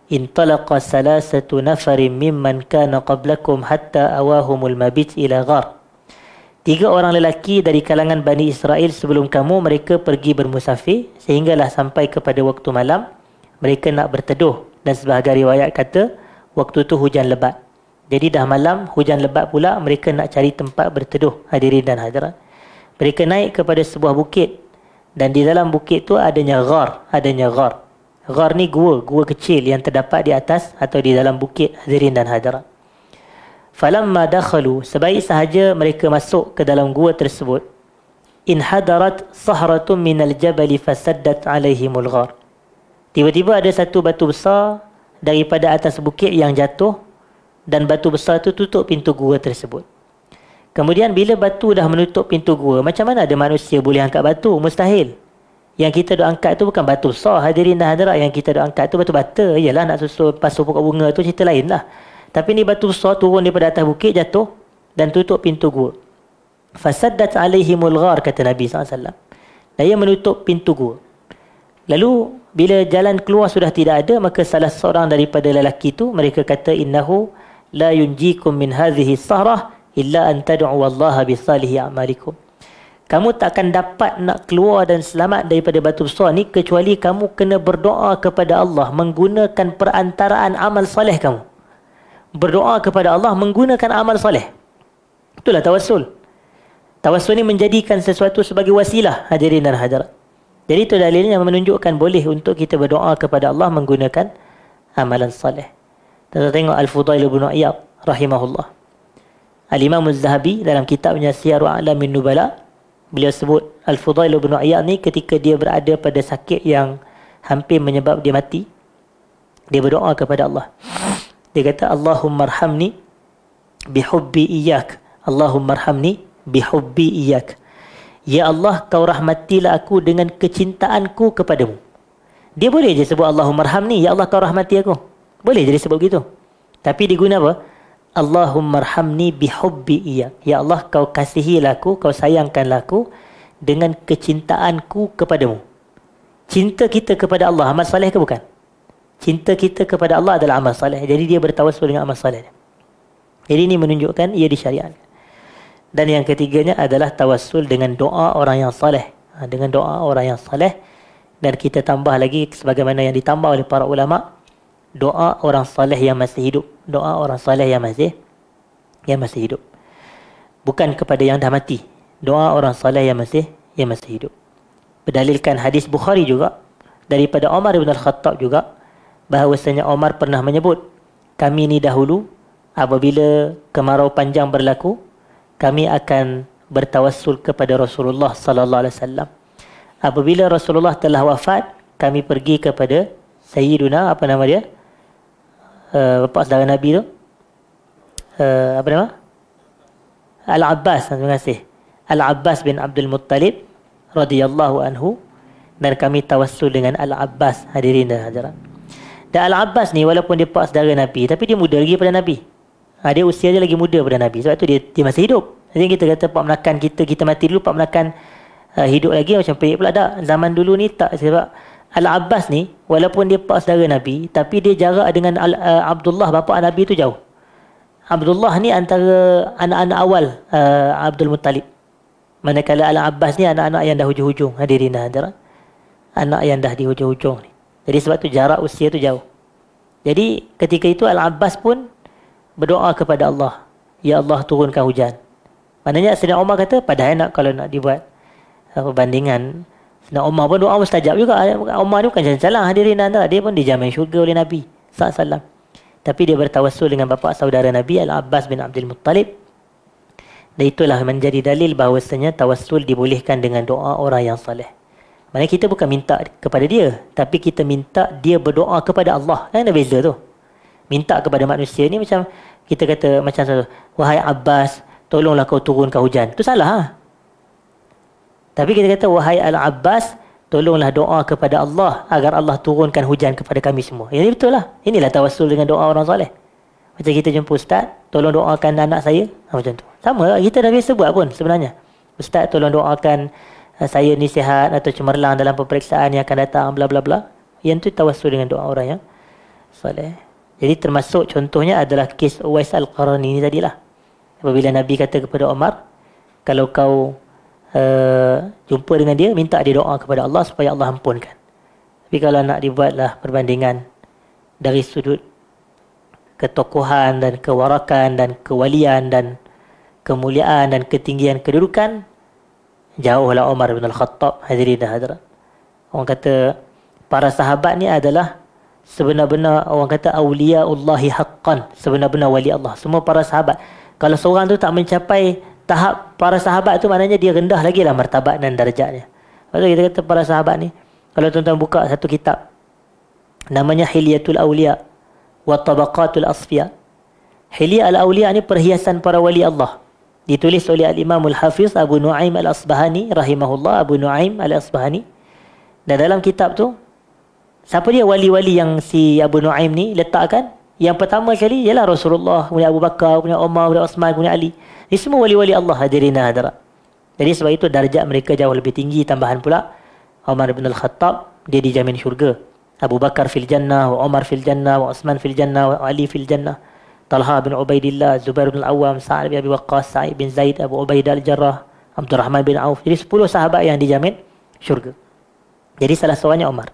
"Intalaqa salasatu nafarin mimman kana qablakum hatta awahumul mabit ila ghar." 3 orang lelaki dari kalangan Bani Israel sebelum kamu, mereka pergi bermusafir sehinggalah sampai kepada waktu malam mereka nak berteduh, dan sebahagian riwayat kata waktu itu hujan lebat. Jadi dah malam, hujan lebat pula, mereka nak cari tempat berteduh, hadirin dan hadirat. Mereka naik kepada sebuah bukit, dan di dalam bukit tu adanya ghar. Ghar ni gua kecil yang terdapat di atas atau di dalam bukit, hadirin dan hadirat. Falamma dakhalu, sebaik sahaja mereka masuk ke dalam gua tersebut, inhadarat sahratun minal jabali fasaddat alaihimul ghar. Tiba-tiba ada satu batu besar daripada atas bukit yang jatuh, dan batu besar itu tutup pintu gua tersebut. Kemudian bila batu dah menutup pintu gua, macam mana ada manusia boleh angkat batu? Mustahil. Yang kita duk angkat tu bukan batu besar, hadirin dan hadirat. Yang kita duk angkat tu batu bata. Yalah, nak susul pasal pokok bunga tu cerita lain lah. Tapi ni batu besar turun daripada atas bukit, jatuh dan tutup pintu gua. Fasaddat alaihimul ghar, kata Nabi SAW. Dan ia menutup pintu gua. Lalu bila jalan keluar sudah tidak ada, maka salah seorang daripada lelaki tu, mereka kata, "Innahu la yunjikum min hadhihi sahrah illa an tad'u wallaha bi salihi a'malikum." Kamu takkan dapat nak keluar dan selamat daripada batu besar ni kecuali kamu kena berdoa kepada Allah menggunakan perantaraan amal soleh kamu. Berdoa kepada Allah menggunakan amal soleh. Itulah tawassul. Tawassul ni menjadikan sesuatu sebagai wasilah, hadirin dan hadirat. Jadi itu dalilnya yang menunjukkan boleh untuk kita berdoa kepada Allah menggunakan amalan soleh. Kita tengok Al-Fudail bin Iyad rahimahullah. Al-Imam Az-Zahabi dalam kitabnya Siyarul A'lamin Nubala, beliau sebut Al-Fudail bin Iyad ni ketika dia berada pada sakit yang hampir menyebab dia mati, dia berdoa kepada Allah. Dia kata, Allahumma arhamni bihubbi iyyak. Allahumma arhamni bihubbi iyyak. Ya Allah, kau rahmatilah aku dengan kecintaanku kepadamu. Dia boleh je sebut Allahumma arhamni, ya Allah kau rahmati aku. Boleh je dia sebut begitu. Tapi dia guna apa? Allahumma arhamni bihubbi iyyak. Ya Allah, kau kasihilah aku, kau sayangkanlah aku dengan kecintaanku kepadamu. Cinta kita kepada Allah amal soleh ke bukan? Cinta kita kepada Allah adalah amal soleh. Jadi dia bertawassul dengan amal soleh. Jadi ini menunjukkan ia disyariatkan. Dan yang ketiganya adalah tawassul dengan doa orang yang soleh. Dengan doa orang yang soleh. Dan kita tambah lagi sebagaimana yang ditambah oleh para ulama, doa orang soleh yang masih hidup. Doa orang soleh yang masih hidup. Bukan kepada yang dah mati. Doa orang soleh yang masih hidup. Berdalilkan hadis Bukhari juga daripada Umar bin Al-Khattab juga, bahawasanya Umar pernah menyebut, kami ni dahulu apabila kemarau panjang berlaku, kami akan bertawassul kepada Rasulullah sallallahu alaihi wasallam. Apabila Rasulullah telah wafat, kami pergi kepada Sayyiduna, apa nama dia? Bapa saudara Nabi tu. Apa nama? Al-Abbas, terima kasih. Al-Abbas bin Abdul Muttalib radhiyallahu anhu, dan kami tawassul dengan Al-Abbas, hadirin dan hadirat. Dan Al-Abbas ni walaupun dia pak saudara Nabi, tapi dia muda lagi pada Nabi. Dia usia dia lagi muda pada Nabi. Sebab tu dia masih hidup. Jadi kita kata pak menakan kita mati dulu, pak menakan hidup lagi macam pelik pula. Tak, zaman dulu ni tak. Sebab Al-Abbas ni walaupun dia pak saudara Nabi, tapi dia jarak dengan Abdullah bapa Nabi tu jauh. Abdullah ni antara anak-anak awal Abdul Muttalib. Manakala Al-Abbas ni anak-anak yang dah hujung-hujung, hadirin dan hadirat. Anak yang dah di hujung-hujung ni. Jadi sebab tu jarak usia tu jauh. Jadi ketika itu Al-Abbas pun berdoa kepada Allah, ya Allah turunkan hujan. Maknanya Sayyidina Umar kata, padahal kalau nak dibuat perbandingan, Sayyidina Umar pun doa mustajab juga. Umar ni bukan jalan-jalan, hadirin dan hadirat. Dia pun dijamin syurga oleh Nabi SAW. Tapi dia bertawassul dengan bapa saudara Nabi, Al-Abbas bin Abdul Muttalib. Dan itulah menjadi dalil bahawasanya tawassul dibolehkan dengan doa orang yang soleh. Maksudnya kita bukan minta kepada dia, tapi kita minta dia berdoa kepada Allah. Kan ada beza tu. Minta kepada manusia ni macam kita kata macam satu, wahai Abbas, tolonglah kau turunkan hujan. Itu salah. Tapi kita kata, wahai Al-Abbas, tolonglah doa kepada Allah agar Allah turunkan hujan kepada kami semua. Ini betul lah. Inilah tawassul dengan doa orang soleh. Macam kita jumpa ustaz, tolong doakan anak saya. Macam tu. Sama lah, kita dah biasa buat pun sebenarnya. Ustaz tolong doakan saya ni sihat atau cemerlang dalam peperiksaan yang akan datang, bla bla bla. Yang tu tawassul dengan doa orang yang soleh. Jadi termasuk contohnya adalah kes Uwais Al-Qarani ni tadilah. Apabila Nabi kata kepada Umar, kalau kau jumpa dengan dia, minta dia doa kepada Allah supaya Allah ampunkan. Tapi kalau nak dibuatlah perbandingan dari sudut ketokohan dan kewarakan dan kewalian dan kemuliaan dan ketinggian kedudukan, jauhlah Umar bin Al-Khattab, hadirin dan hadirat. Orang kata para sahabat ni adalah sebenar-benar, orang kata awliyaullahi haqqan, sebenar-benar wali Allah. Semua para sahabat. Kalau seorang tu tak mencapai tahap para sahabat tu, maknanya dia rendah lagi lah martabat dan darjatnya. Lepas tu kita kata para sahabat ni, kalau tuan-tuan buka satu kitab namanya Hilyatul Awliya wa Tabaqatul Asfiya. Hilya al-Awliya ni perhiasan para wali Allah. Ditulis oleh Al-Imam Al-Hafiz Abu Nu'aim Al-Asbahani rahimahullah, Abu Nu'aim Al-Asbahani. Dan dalam kitab tu, siapa dia wali-wali yang si Abu Nu'aim ni letakkan? Yang pertama sekali ialah Rasulullah, kemudian Abu Bakar, kemudian Umar, kemudian Osman, kemudian Ali. Ini semua wali-wali Allah, hadirin dan hadirat. Jadi sebab itu darjat mereka jauh lebih tinggi. Tambahan pula, Umar bin Al-Khattab, dia dijamin syurga. Abu Bakar fil jannah, wa Umar fil jannah, wa Osman fil jannah, wa Ali fil jannah. Talha bin Ubaidillah, Zubair bin Al-Awwam, Sa'ad bin Abi Waqqas, Sa'id bin Zaid, Abu Ubaidah Al-Jarrah, Abdurrahman bin Auf. Jadi 10 sahabat yang dijamin syurga. Jadi salah seorangnya Umar.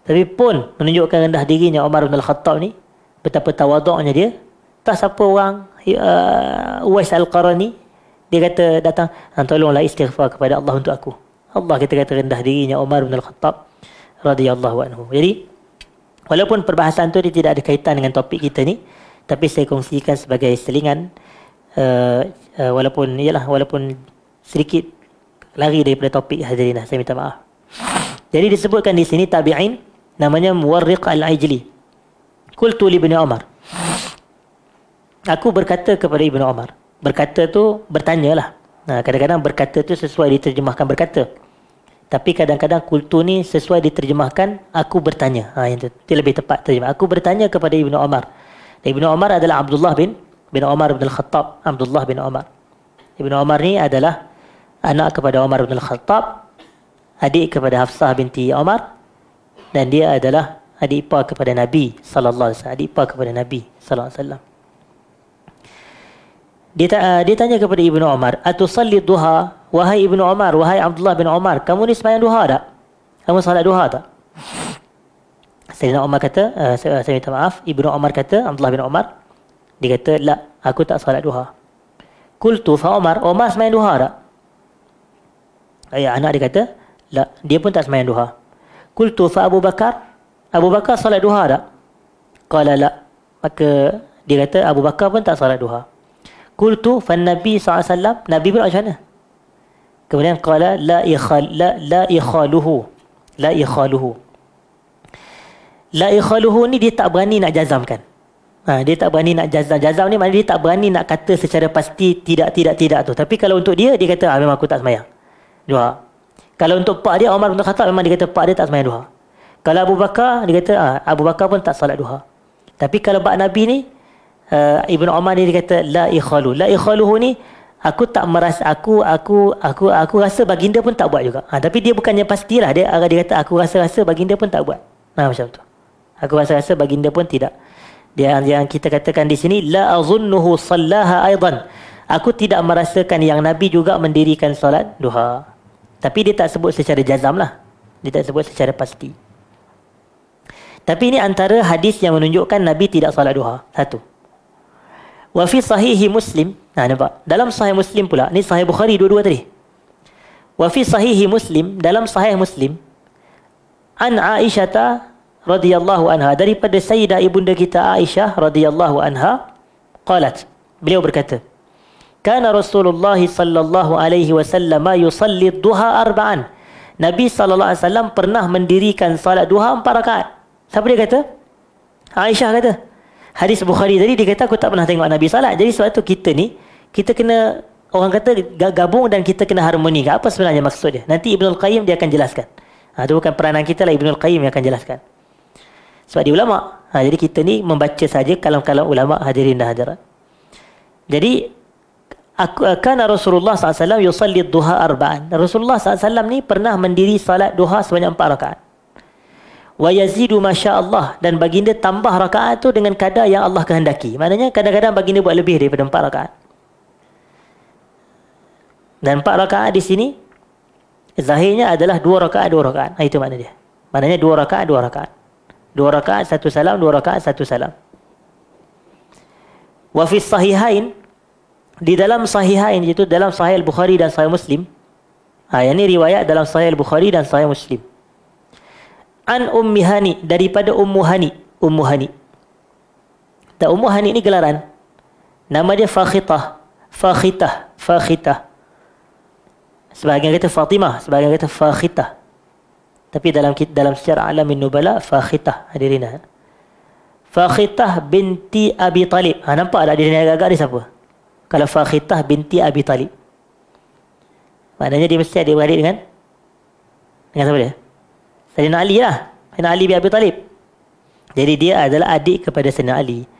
Tapi pun menunjukkan rendah dirinya Umar bin Al-Khattab ni, betapa tawaduknya dia. Tak siapa orang, Uwais Al-Qarani, dia kata datang, tolonglah istighfar kepada Allah untuk aku. Allah kita kata rendah dirinya Umar bin Al-Khattab radhiyallahu anhu. Jadi walaupun perbahasan tu dia tidak ada kaitan dengan topik kita ni, tapi saya kongsikan sebagai selingan walaupun sedikit lari daripada topik hadirin, saya minta maaf. Jadi disebutkan di sini tabi'in namanya Muwarriq al-Ajli. Qultu li Ibnu Umar. Aku berkata kepada Ibnu Umar. Berkata tu bertanyalah. Kadang-kadang berkata tu sesuai diterjemahkan berkata. Tapi kadang-kadang qultu ni sesuai diterjemahkan aku bertanya. Yang tu lebih tepat terjemah. Aku bertanya kepada Ibnu Umar. Dan Ibnu Umar adalah Abdullah bin Umar bin Al-Khattab. Abdullah bin Umar. Ibnu Umar ni adalah anak kepada Umar bin Al-Khattab, adik kepada Hafsah binti Umar, dan dia adalah adik ipar kepada Nabi sallallahu alaihi wasallam. Adik ipar kepada Nabi sallallahu alaihi wasallam. Dia tanya kepada Ibnu Umar, "Atusalli duha?" Wahai Ibnu Umar, wahai Abdullah bin Umar, kamu ni sembahyang duha tak? Kamu salat duha tak? Sayyidina Umar kata, saya minta maaf, Ibnu Umar kata, Abdullah bin Umar, dia kata, "La, aku tak salat duha." Qultu fa Umar sembahyang duha tak? Anak dia kata, "La, dia pun tak sembahyang duha." Qultu fa Abu Bakar salat duha tak? Qala la. Maka dia kata Abu Bakar pun tak salat duha. Qultu fa Nabi SAW, Nabi pun macam mana? Kemudian qala la ikhaluhu. La ikhaluhu ni dia tak berani nak jazamkan. Dia tak berani nak jazam ni maknanya dia tak berani nak kata secara pasti tidak tu. Tapi kalau untuk dia kata memang aku tak sembahyang duha. Kalau untuk pak dia Umar bin Khattab, memang dia kata pak dia tak sembahyang duha. Kalau Abu Bakar, dia kata Abu Bakar pun tak salat duha. Tapi kalau bab Nabi ni, Ibnu Umar ni dia kata la ikhaluhu ni aku tak merasa, aku rasa baginda pun tak buat juga. Tapi dia bukannya pastilah, dia kata aku rasa baginda pun tak buat. Macam tu. Aku rasa baginda pun tidak. Dia yang kita katakan di sini la azunnuhu sallaha aidan. Aku tidak merasakan yang Nabi juga mendirikan solat duha. Tapi dia tak sebut secara jazam lah. Dia tak sebut secara pasti. Tapi ini antara hadis yang menunjukkan Nabi tidak solat duha. Satu. Wa fi sahihi Muslim. Nampak? Dalam sahih Muslim pula. Ni sahih Bukhari dua-dua tadi. Wa fi sahihi Muslim. Dalam sahih Muslim. An Aisyata radhiyallahu anha. Daripada Sayyidah ibunda kita Aisyah radhiyallahu anha. Qalat. Beliau berkata. Kana Rasulullah sallallahu alaihi wasallam yusalli duha arba'an. Nabi sallallahu alaihi wasallam pernah mendirikan salat duha 4 rakaat. Siapa dia kata? Aisyah kata. Hadis Bukhari tadi dia kata aku tak pernah tengok Nabi salat. Jadi sebab tu kita kena, orang kata gabung dan kita kena harmoni. Apa sebenarnya maksud dia? Nanti Ibnul Qayyim dia akan jelaskan. Itu bukan peranan kita lah, Ibnul Qayyim yang akan jelaskan. Sebab dia ulama. Jadi kita ni membaca saja kalam-kalam ulama, hadirin dan hadirat. Jadi kana Rasulullah SAW yusalli duha arba'an. Rasulullah SAW ni pernah mendiri salat duha sebanyak 4 rakaat. Wa yazidu masya-Allah, dan baginda tambah rakaat tu dengan kadar yang Allah kehendaki. Maknanya kadang-kadang baginda buat lebih daripada 4 rakaat. Dan 4 rakaat di sini zahirnya adalah 2 rakaat 2 rakaat. Itu makna dia. Maknanya 2 rakaat 2 rakaat. 2 rakaat 1 salam, 2 rakaat 1 salam. Wa fi sahihain, di dalam sahihain, iaitu dalam sahih Bukhari dan sahih Muslim. Yang ini riwayat dalam sahih Bukhari dan sahih Muslim. An Ummi Hani, daripada Ummu Hani. Dan Ummu Hani ini gelaran. Nama dia Fakhitah. Sebahagian kata Fatimah, sebahagian kata Fakhitah. Tapi dalam sejarah Alamin Nubala, Fakhitah, hadirin. Fakhitah binti Abi Talib. Nampak tak dia ni agak-agak dia siapa? Kalau Fakhitah binti Abi Talib, maknanya dia mesti adik-beradik dengan siapa dia? Sayyidina Ali lah. Sayyidina Ali bin Abi Talib. Jadi dia adalah adik kepada Sayyidina Ali.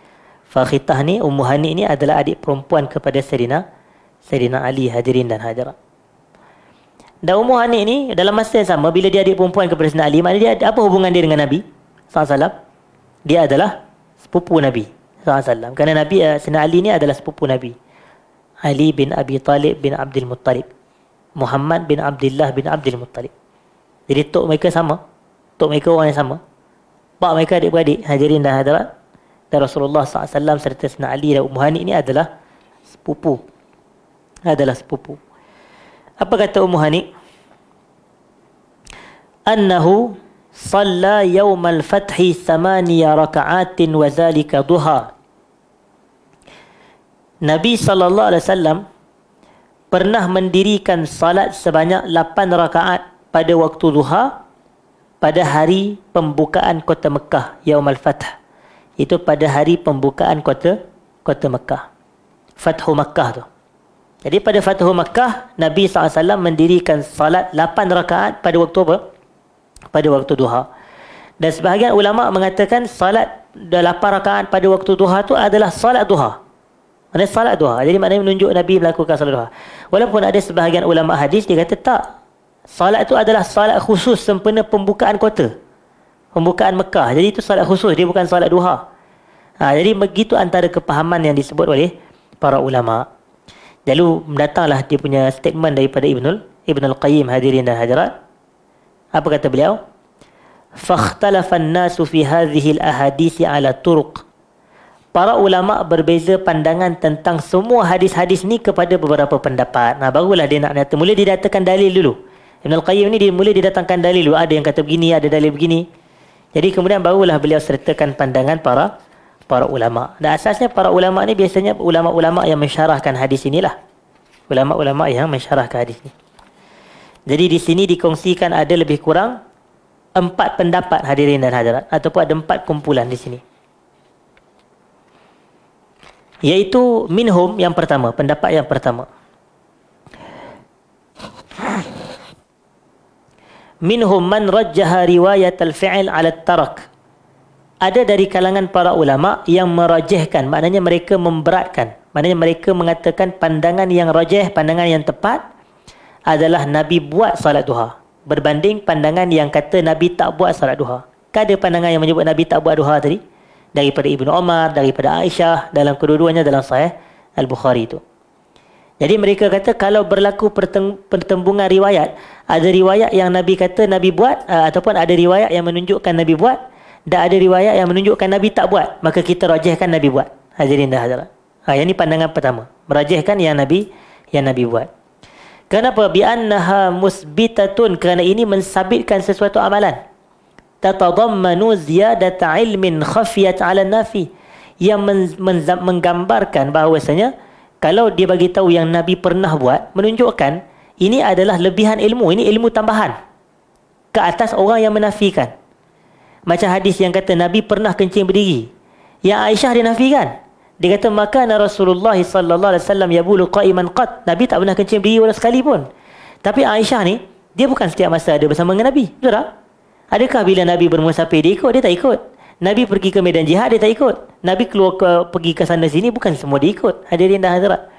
Fakhitah ni, Ummu Hani ni adalah adik perempuan kepada Sayyidina Ali, hadirin dan hadirat. Dan Ummu Hani ni dalam masa yang sama, bila dia adik perempuan kepada Sayyidina Ali, maknanya dia apa hubungan dia dengan Nabi SAW? Dia adalah sepupu Nabi SAW. Kerana Sayyidina Ali ni adalah sepupu Nabi. Ali bin Abi Talib bin Abdul Muttalib. Muhammad bin Abdullah bin Abdul Muttalib. Jadi tok mereka sama. Tok mereka orang yang sama. Pak mereka adik-beradik, hadirin dan hadirat. Dan Rasulullah SAW serta Sayyidina Ali dan Ummu Hani ini adalah sepupu. Apa kata Ummu Hani? Annahu salla yawmal fathi 8 raka'atin wa zalika duha. Nabi SAW pernah mendirikan salat sebanyak 8 rakaat pada waktu duha pada hari pembukaan kota Mekah, Yaum al-Fath. Itu pada hari pembukaan kota Mekah. Fathu Mekah tu. Jadi pada Fathu Mekah, Nabi SAW mendirikan salat 8 rakaat pada waktu apa? Pada waktu duha. Dan sebahagian ulama mengatakan salat 8 rakaat pada waktu duha tu adalah salat duha. Maksudnya salat duha. Jadi maknanya menunjuk Nabi melakukan salat duha. Walaupun ada sebahagian ulama hadis, dia kata tak. Salat itu adalah salat khusus sempena pembukaan kota. Pembukaan Mekah. Jadi itu salat khusus. Dia bukan salat duha. Jadi begitu antara kepahaman yang disebut oleh para ulama. Lalu datanglah dia punya statement daripada Ibnul Qayyim, hadirin dan hadirat. Apa kata beliau? فَاخْتَلَفَ النَّاسُ فِي هَذِهِ الْأَحَادِيثِ عَلَى طُرُقٍ. Para ulama berbeza pandangan tentang semua hadis-hadis ni kepada beberapa pendapat. Barulah dia nak nyata. Mula dia datangkan dalil dulu. Ibnul Qayyim ni mula dia datangkan dalil dulu. Ada yang kata begini, ada dalil begini. Jadi kemudian barulah beliau sertakan pandangan para ulama. Dan asasnya para ulama ni biasanya ulama-ulama yang mensyarahkan hadis inilah. Ulama-ulama yang mensyarahkan hadis ni. Jadi di sini dikongsikan ada lebih kurang 4 pendapat, hadirin dan hadirat, ataupun ada 4 kumpulan di sini. Iaitu minhum yang pertama, pendapat yang pertama. Minhum man rajjaha riwayat al-fi'l 'ala at-tarak. Ada dari kalangan para ulama yang merajihkan, maknanya mereka memberatkan, maknanya mereka mengatakan pandangan yang rajih, pandangan yang tepat adalah Nabi buat salat duha, berbanding pandangan yang kata Nabi tak buat salat duha. Ada pandangan yang menyebut Nabi tak buat duha tadi, daripada Ibnu Umar, daripada Aisyah, dalam kedua-duanya dalam Sahih Al-Bukhari itu. Jadi mereka kata kalau berlaku pertembungan riwayat, ada riwayat yang Nabi kata Nabi buat, ataupun ada riwayat yang menunjukkan Nabi buat, dan ada riwayat yang menunjukkan Nabi tak buat, maka kita rajihkan Nabi buat. Hadirin dan hadirat. Yang ini pandangan pertama, merajihkan yang Nabi buat. Kenapa? Bi'annaha musbitatun, kerana ini mensabitkan sesuatu amalan. Tatadammanu ziyadata ilmin khafiyat 'ala nafi, yang menggambarkan bahawasanya kalau dia bagi tahu yang Nabi pernah buat, menunjukkan ini adalah lebihan ilmu, ini ilmu tambahan ke atas orang yang menafikan. Macam hadis yang kata Nabi pernah kencing berdiri, yang Aisyah dia nafikan. Dia kata maka Rasulullah sallallahu alaihi wasallam yabulu qa'iman qat. Nabi tak pernah kencing berdiri walau sekali pun. Tapi Aisyah ni, dia bukan setiap masa ada bersama dengan Nabi. Betul tak? Adakah bila Nabi bermusafir dia ikut? Dia tak ikut. Nabi pergi ke medan jihad, dia tak ikut. Nabi pergi ke sana sini, bukan semua dia ikut. Hadirin dan hadirat.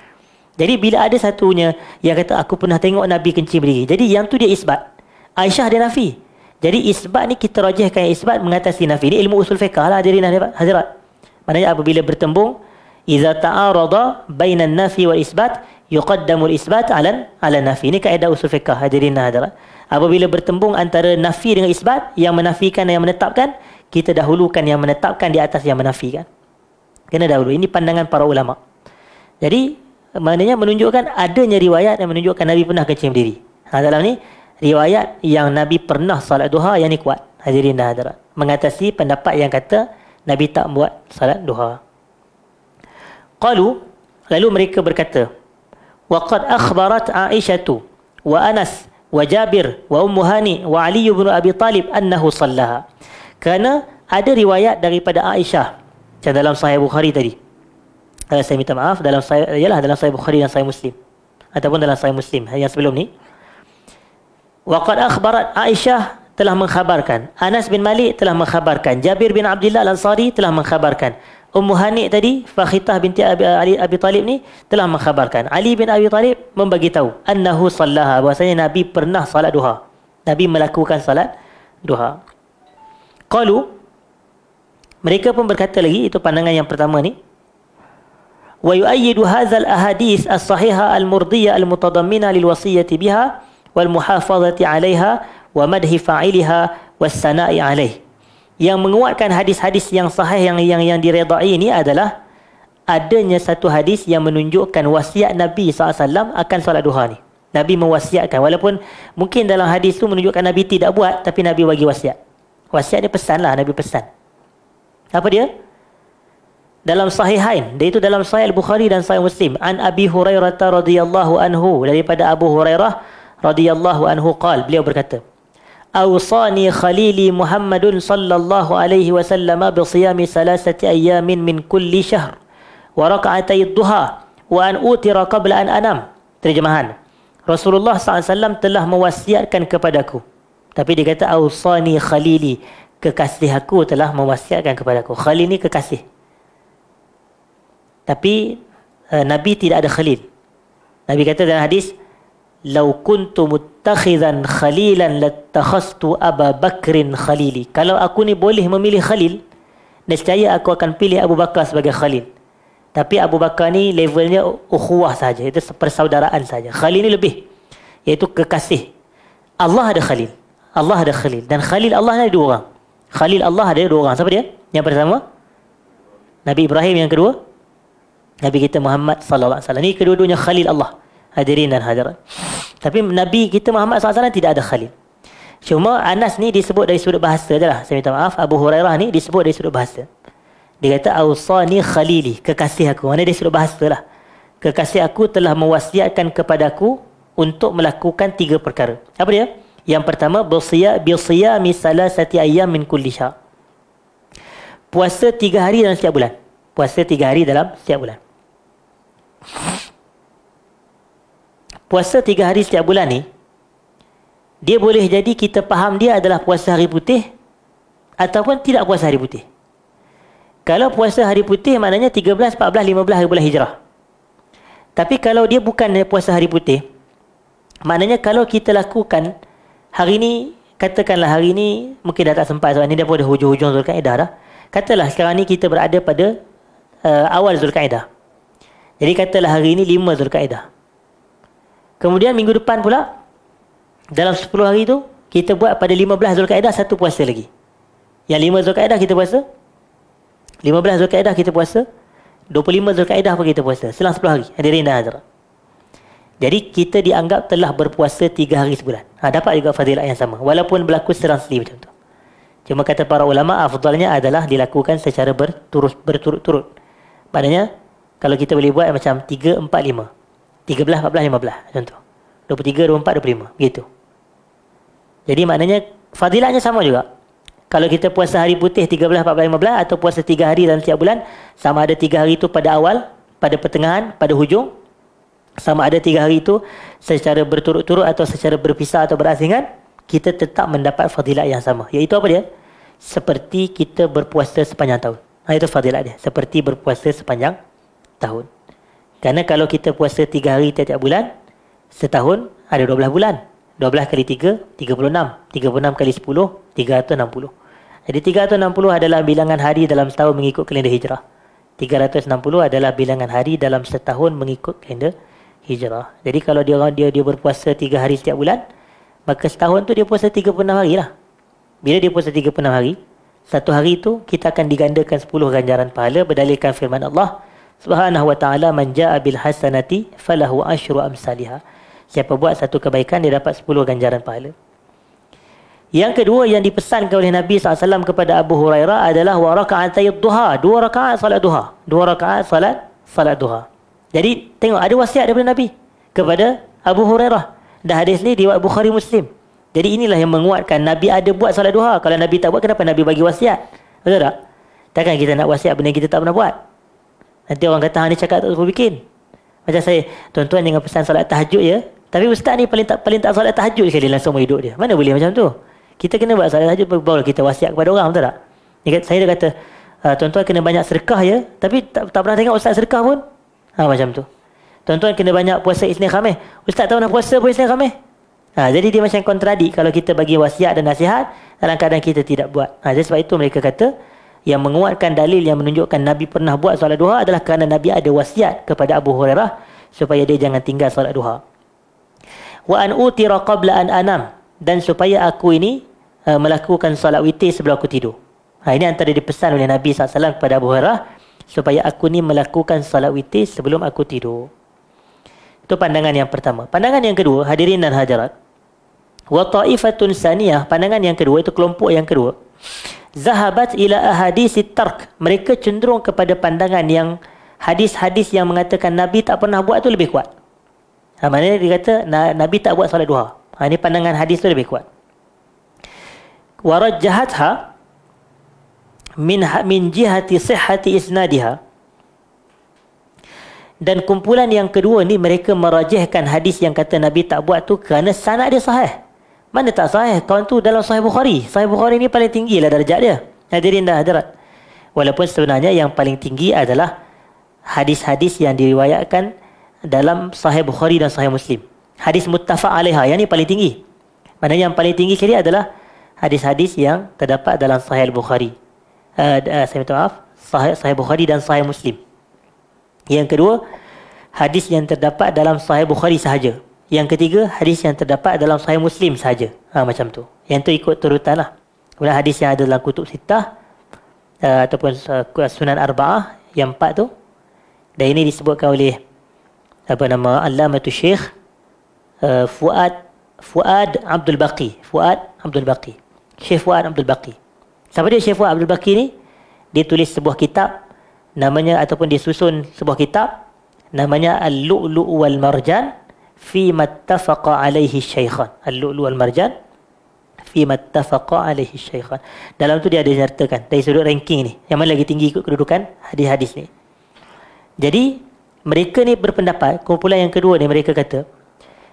Jadi bila ada satunya yang kata aku pernah tengok Nabi kencing berdiri, jadi yang tu dia isbat. Aisyah dia nafi. Jadi isbat ni kita rajihkan isbat mengatasi nafi. Ini ilmu usul fiqh lah, hadirin dan hadirat. Maknanya apabila bertembung, iza ta'arada bainan nafi wal isbat, yuqaddamul isbat ala nafi. Ini kaedah usul fiqh, hadirin dan hadirat. Apabila bertembung antara nafi dengan isbat, yang menafikan dan yang menetapkan, kita dahulukan yang menetapkan di atas yang menafikan. Kena dahulu. Ini pandangan para ulama. Jadi maknanya menunjukkan adanya riwayat yang menunjukkan Nabi pernah kencing berdiri. Dalam ni riwayat yang Nabi pernah salat duha, yang ni kuat, hadirin dan hadirat, mengatasi pendapat yang kata Nabi tak buat salat duha. Qalu, lalu mereka berkata, wa qad akhbarat Aisyatu wa Anas wa Jabir wa Ummu Hani wa Ali bin Abi Talib annahu sallaha. Kerana ada riwayat daripada Aisyah macam dalam Sahih Bukhari tadi. Kalau saya minta maaf, dalam Sahih Bukhari dan Sahih Muslim, ataupun dalam Sahih Muslim yang sebelum ni. Wa qad akhbarat, Aisyah telah mengkhabarkan, Anas bin Malik telah mengkhabarkan, Jabir bin Abdullah Al-Ansari telah mengkhabarkan, Ummu Hani tadi, Fakhitah binti Abi Talib ni telah mengkhabarkan, Ali bin Abi Talib membagi tahu annahu sallaha, bahasanya Nabi pernah salat duha. Nabi melakukan salat duha. Qalu, mereka pun berkata lagi, itu pandangan yang pertama ni. Wa yu'ayyidu hadzal ahadits as-sahihah al-murdiyah al-mutadammina lil wasiyyati biha wal muhafazati 'alaiha wa madhi fa'iliha was sana'i 'alaih. Yang menguatkan hadis-hadis yang sahih yang diredai ini adalah adanya satu hadis yang menunjukkan wasiat Nabi SAW akan solat duha ni. Nabi mewasiatkan, walaupun mungkin dalam hadis tu menunjukkan Nabi tidak buat, tapi Nabi bagi wasiat. Wasiat dia pesan lah, Nabi pesan. Apa dia? dalam sahihain, dia itu dalam Sahih Al-Bukhari dan Sahih Muslim, an Abi Hurairah radhiyallahu anhu, daripada Abu Hurairah radhiyallahu anhu qala, beliau berkata, awsani khalili Muhammadun sallallahu alaihi wasallam bi siyami salasati ayamin min kulli syahr wa rak'atay duha wa an utira qabla an anam. Terjemahan, Rasulullah SAW telah mewasiatkan kepadaku, tapi dia kata awsani khalili, kekasih aku telah mewasiatkan kepadaku. Khalil ni kekasih, tapi Nabi tidak ada khalil. Nabi kata dalam hadis, "Lau kuntu muttakhizan khalilan lattakhastu Aba Bakrin khalili." Kalau aku ni boleh memilih khalil, nescaya aku akan pilih Abu Bakar sebagai khalil. Tapi Abu Bakar ni levelnya ukhuwah saja, itu persaudaraan saja. Khalil ni lebih, iaitu kekasih. Allah ada khalil. Allah ada khalil, dan khalil Allah ada dua orang. Khalil Allah ada dua orang. Siapa dia? Yang pertama Nabi Ibrahim, yang kedua Nabi kita Muhammad sallallahu alaihi wasallam. Ini kedua-duanya khalil Allah. Hadirin dan hadirat. Tapi Nabi kita Muhammad sallallahu alaihi wasallam tidak ada khalil. Cuma Anas ni disebut dari sudut bahasa je lah. Saya minta maaf. Abu Hurairah ni disebut dari sudut bahasa. Dia kata awsani khalili, kekasih aku. Mana dia sudut bahasa lah. Kekasih aku telah mewasiatkan kepadaku untuk melakukan 3 perkara. Apa dia? Yang pertama, bisiyami salasati ayyam min kulli syahr. Puasa 3 hari dalam setiap bulan. Puasa 3 hari dalam setiap bulan. Puasa 3 hari setiap bulan ni, dia boleh jadi kita faham dia adalah puasa hari putih ataupun tidak puasa hari putih. Kalau puasa hari putih, maknanya 13, 14, 15 hari bulan hijrah. Tapi kalau dia bukan puasa hari putih, maknanya kalau kita lakukan hari ni, katakanlah hari ni mungkin dah tak sempat sebab ni dah pun dah hujung-hujung Zulkaidah dah. Katalah sekarang ni kita berada pada awal Zulkaidah. Jadi katalah hari ni 5 Zulkaidah. Kemudian minggu depan pula, dalam 10 hari tu, kita buat pada 15 Zulkaidah satu puasa lagi. Yang 5 Zulkaidah kita puasa, 15 Zulkaidah kita puasa, 25 Zulkaidah pun kita puasa. Selang 10 hari. Hadirin dan hadirat. Jadi kita dianggap telah berpuasa 3 hari sebulan. Dapat juga fadilat yang sama. Walaupun berlaku serang-seri macam tu. Cuma kata para ulama, afdalnya adalah dilakukan secara berturut-turut. Maknanya, kalau kita boleh buat macam 3, 4, 5. 13, 14, 15. Macam tu. 23, 24, 25. Begitu. Jadi maknanya, fadilatnya sama juga. Kalau kita puasa hari putih 13, 14, 15 atau puasa 3 hari dalam tiap bulan, sama ada 3 hari itu pada awal, pada pertengahan, pada hujung, sama ada 3 hari itu secara berturut-turut atau secara berpisah atau berasingan, kita tetap mendapat fadilat yang sama. Iaitu apa dia? Seperti kita berpuasa sepanjang tahun. Itu fadilat dia. Seperti berpuasa sepanjang tahun. Kerana kalau kita puasa 3 hari tiap-tiap bulan, setahun ada 12 bulan. 12 kali 3, 36. 36 kali 10, 360. Jadi 360 adalah bilangan hari dalam setahun mengikut kalender hijrah. 360 adalah bilangan hari dalam setahun mengikut kalender hijrah. Jadi kalau dia berpuasa 3 hari setiap bulan, maka setahun tu dia puasa 36 hari lah. Bila dia puasa 36 hari, satu hari itu kita akan digandakan 10 ganjaran pahala berdalilkan firman Allah Subhanahu wa ta'ala, man ja'a bil hasanati falahu asyru amsalihha. Siapa buat satu kebaikan, dia dapat 10 ganjaran pahala. Yang kedua yang dipesankan oleh Nabi SAW kepada Abu Hurairah adalah wa raka'atay duha, 2 rakaat salat duha. 2 rakaat salat duha. Jadi tengok, ada wasiat daripada Nabi kepada Abu Hurairah. Dan hadis ni riwayat Bukhari Muslim. Jadi inilah yang menguatkan Nabi ada buat salat duha. Kalau Nabi tak buat, kenapa Nabi bagi wasiat? Betul tak? Takkan kita nak wasiat benda kita tak pernah buat. Nanti orang kata, ni cakap tak boleh bikin. Macam saya, tuan-tuan jangan pesan solat tahajud ya. Tapi ustaz ni paling tak solat tahajud sekali dalam seumur hidup dia. Mana boleh macam tu? Kita kena buat solat tahajud, baru kita wasiat kepada orang, betul tak? Saya dah kata, tuan-tuan kena banyak sedekah ya. Tapi tak pernah tengok ustaz sedekah pun. Macam tu. Tuan-tuan kena banyak puasa Isnin Khamis. Ustaz tak pernah puasa pun Isnin Khamis. Jadi dia macam kontradik kalau kita bagi wasiat dan nasihat dalam keadaan kita tidak buat. Jadi sebab itu mereka kata, yang menguatkan dalil yang menunjukkan Nabi pernah buat solat duha adalah kerana Nabi ada wasiat kepada Abu Hurairah supaya dia jangan tinggal solat duha. Wa an utira qabla an anam, dan supaya aku ini melakukan solat witir sebelum aku tidur. Ini antara dipesan oleh Nabi SAW kepada Abu Hurairah, supaya aku ni melakukan solat witir sebelum aku tidur. Itu pandangan yang pertama. Pandangan yang kedua, hadirin dan hadirat, wa ta'ifatun saniyah, pandangan yang kedua, itu kelompok yang kedua. zahabat ila ahadisit tark. Mereka cenderung kepada pandangan yang hadis-hadis yang mengatakan Nabi tak pernah buat tu lebih kuat. Maknanya dia kata Nabi tak buat solat duha. Ini pandangan hadis tu lebih kuat. Warajjahatha min jihati sihhati isnadiha. Dan kumpulan yang kedua ni mereka merajihkan hadis yang kata Nabi tak buat tu kerana sanad dia sahih. Mana tak sahih? Kawan tu dalam Sahih Bukhari. Sahih Bukhari ni paling tinggi lah darjat dia. Hadirin dan hadirat. Walaupun sebenarnya yang paling tinggi adalah hadis-hadis yang diriwayatkan dalam Sahih Bukhari dan Sahih Muslim. Hadis muttafaq alaiha, yang ni paling tinggi. Maknanya yang paling tinggi sekali adalah hadis-hadis yang terdapat dalam Sahih Bukhari. Saya minta maaf, Sahih Bukhari dan Sahih Muslim. Yang kedua, hadis yang terdapat dalam Sahih Bukhari sahaja. Yang ketiga, hadis yang terdapat dalam Sahih Muslim sahaja. Macam tu. Yang tu ikut turutan lah. Kemudian hadis yang ada dalam Kutub Sittah ataupun Sunan Arba'ah, yang 4 tu. Dan ini disebutkan oleh Allamatul Syekh Fuad Abdul Baqi. Syekh Fuad Abdul Baqi. Siapa dia Syekh Fuad Abdul Baqi ni? Dia tulis sebuah kitab namanya, ataupun dia susun sebuah kitab namanya Al-Lu'lu' wal Marjan fi mattafaqa alaihi syaikhan. Al-Lu'lu' wal Marjan fi mattafaqa alaihi syaikhan. Dalam tu dia ada nyatakan dari sudut ranking ni, yang mana lagi tinggi ikut kedudukan hadis-hadis ni. Jadi mereka ni berpendapat, kumpulan yang kedua ni, mereka kata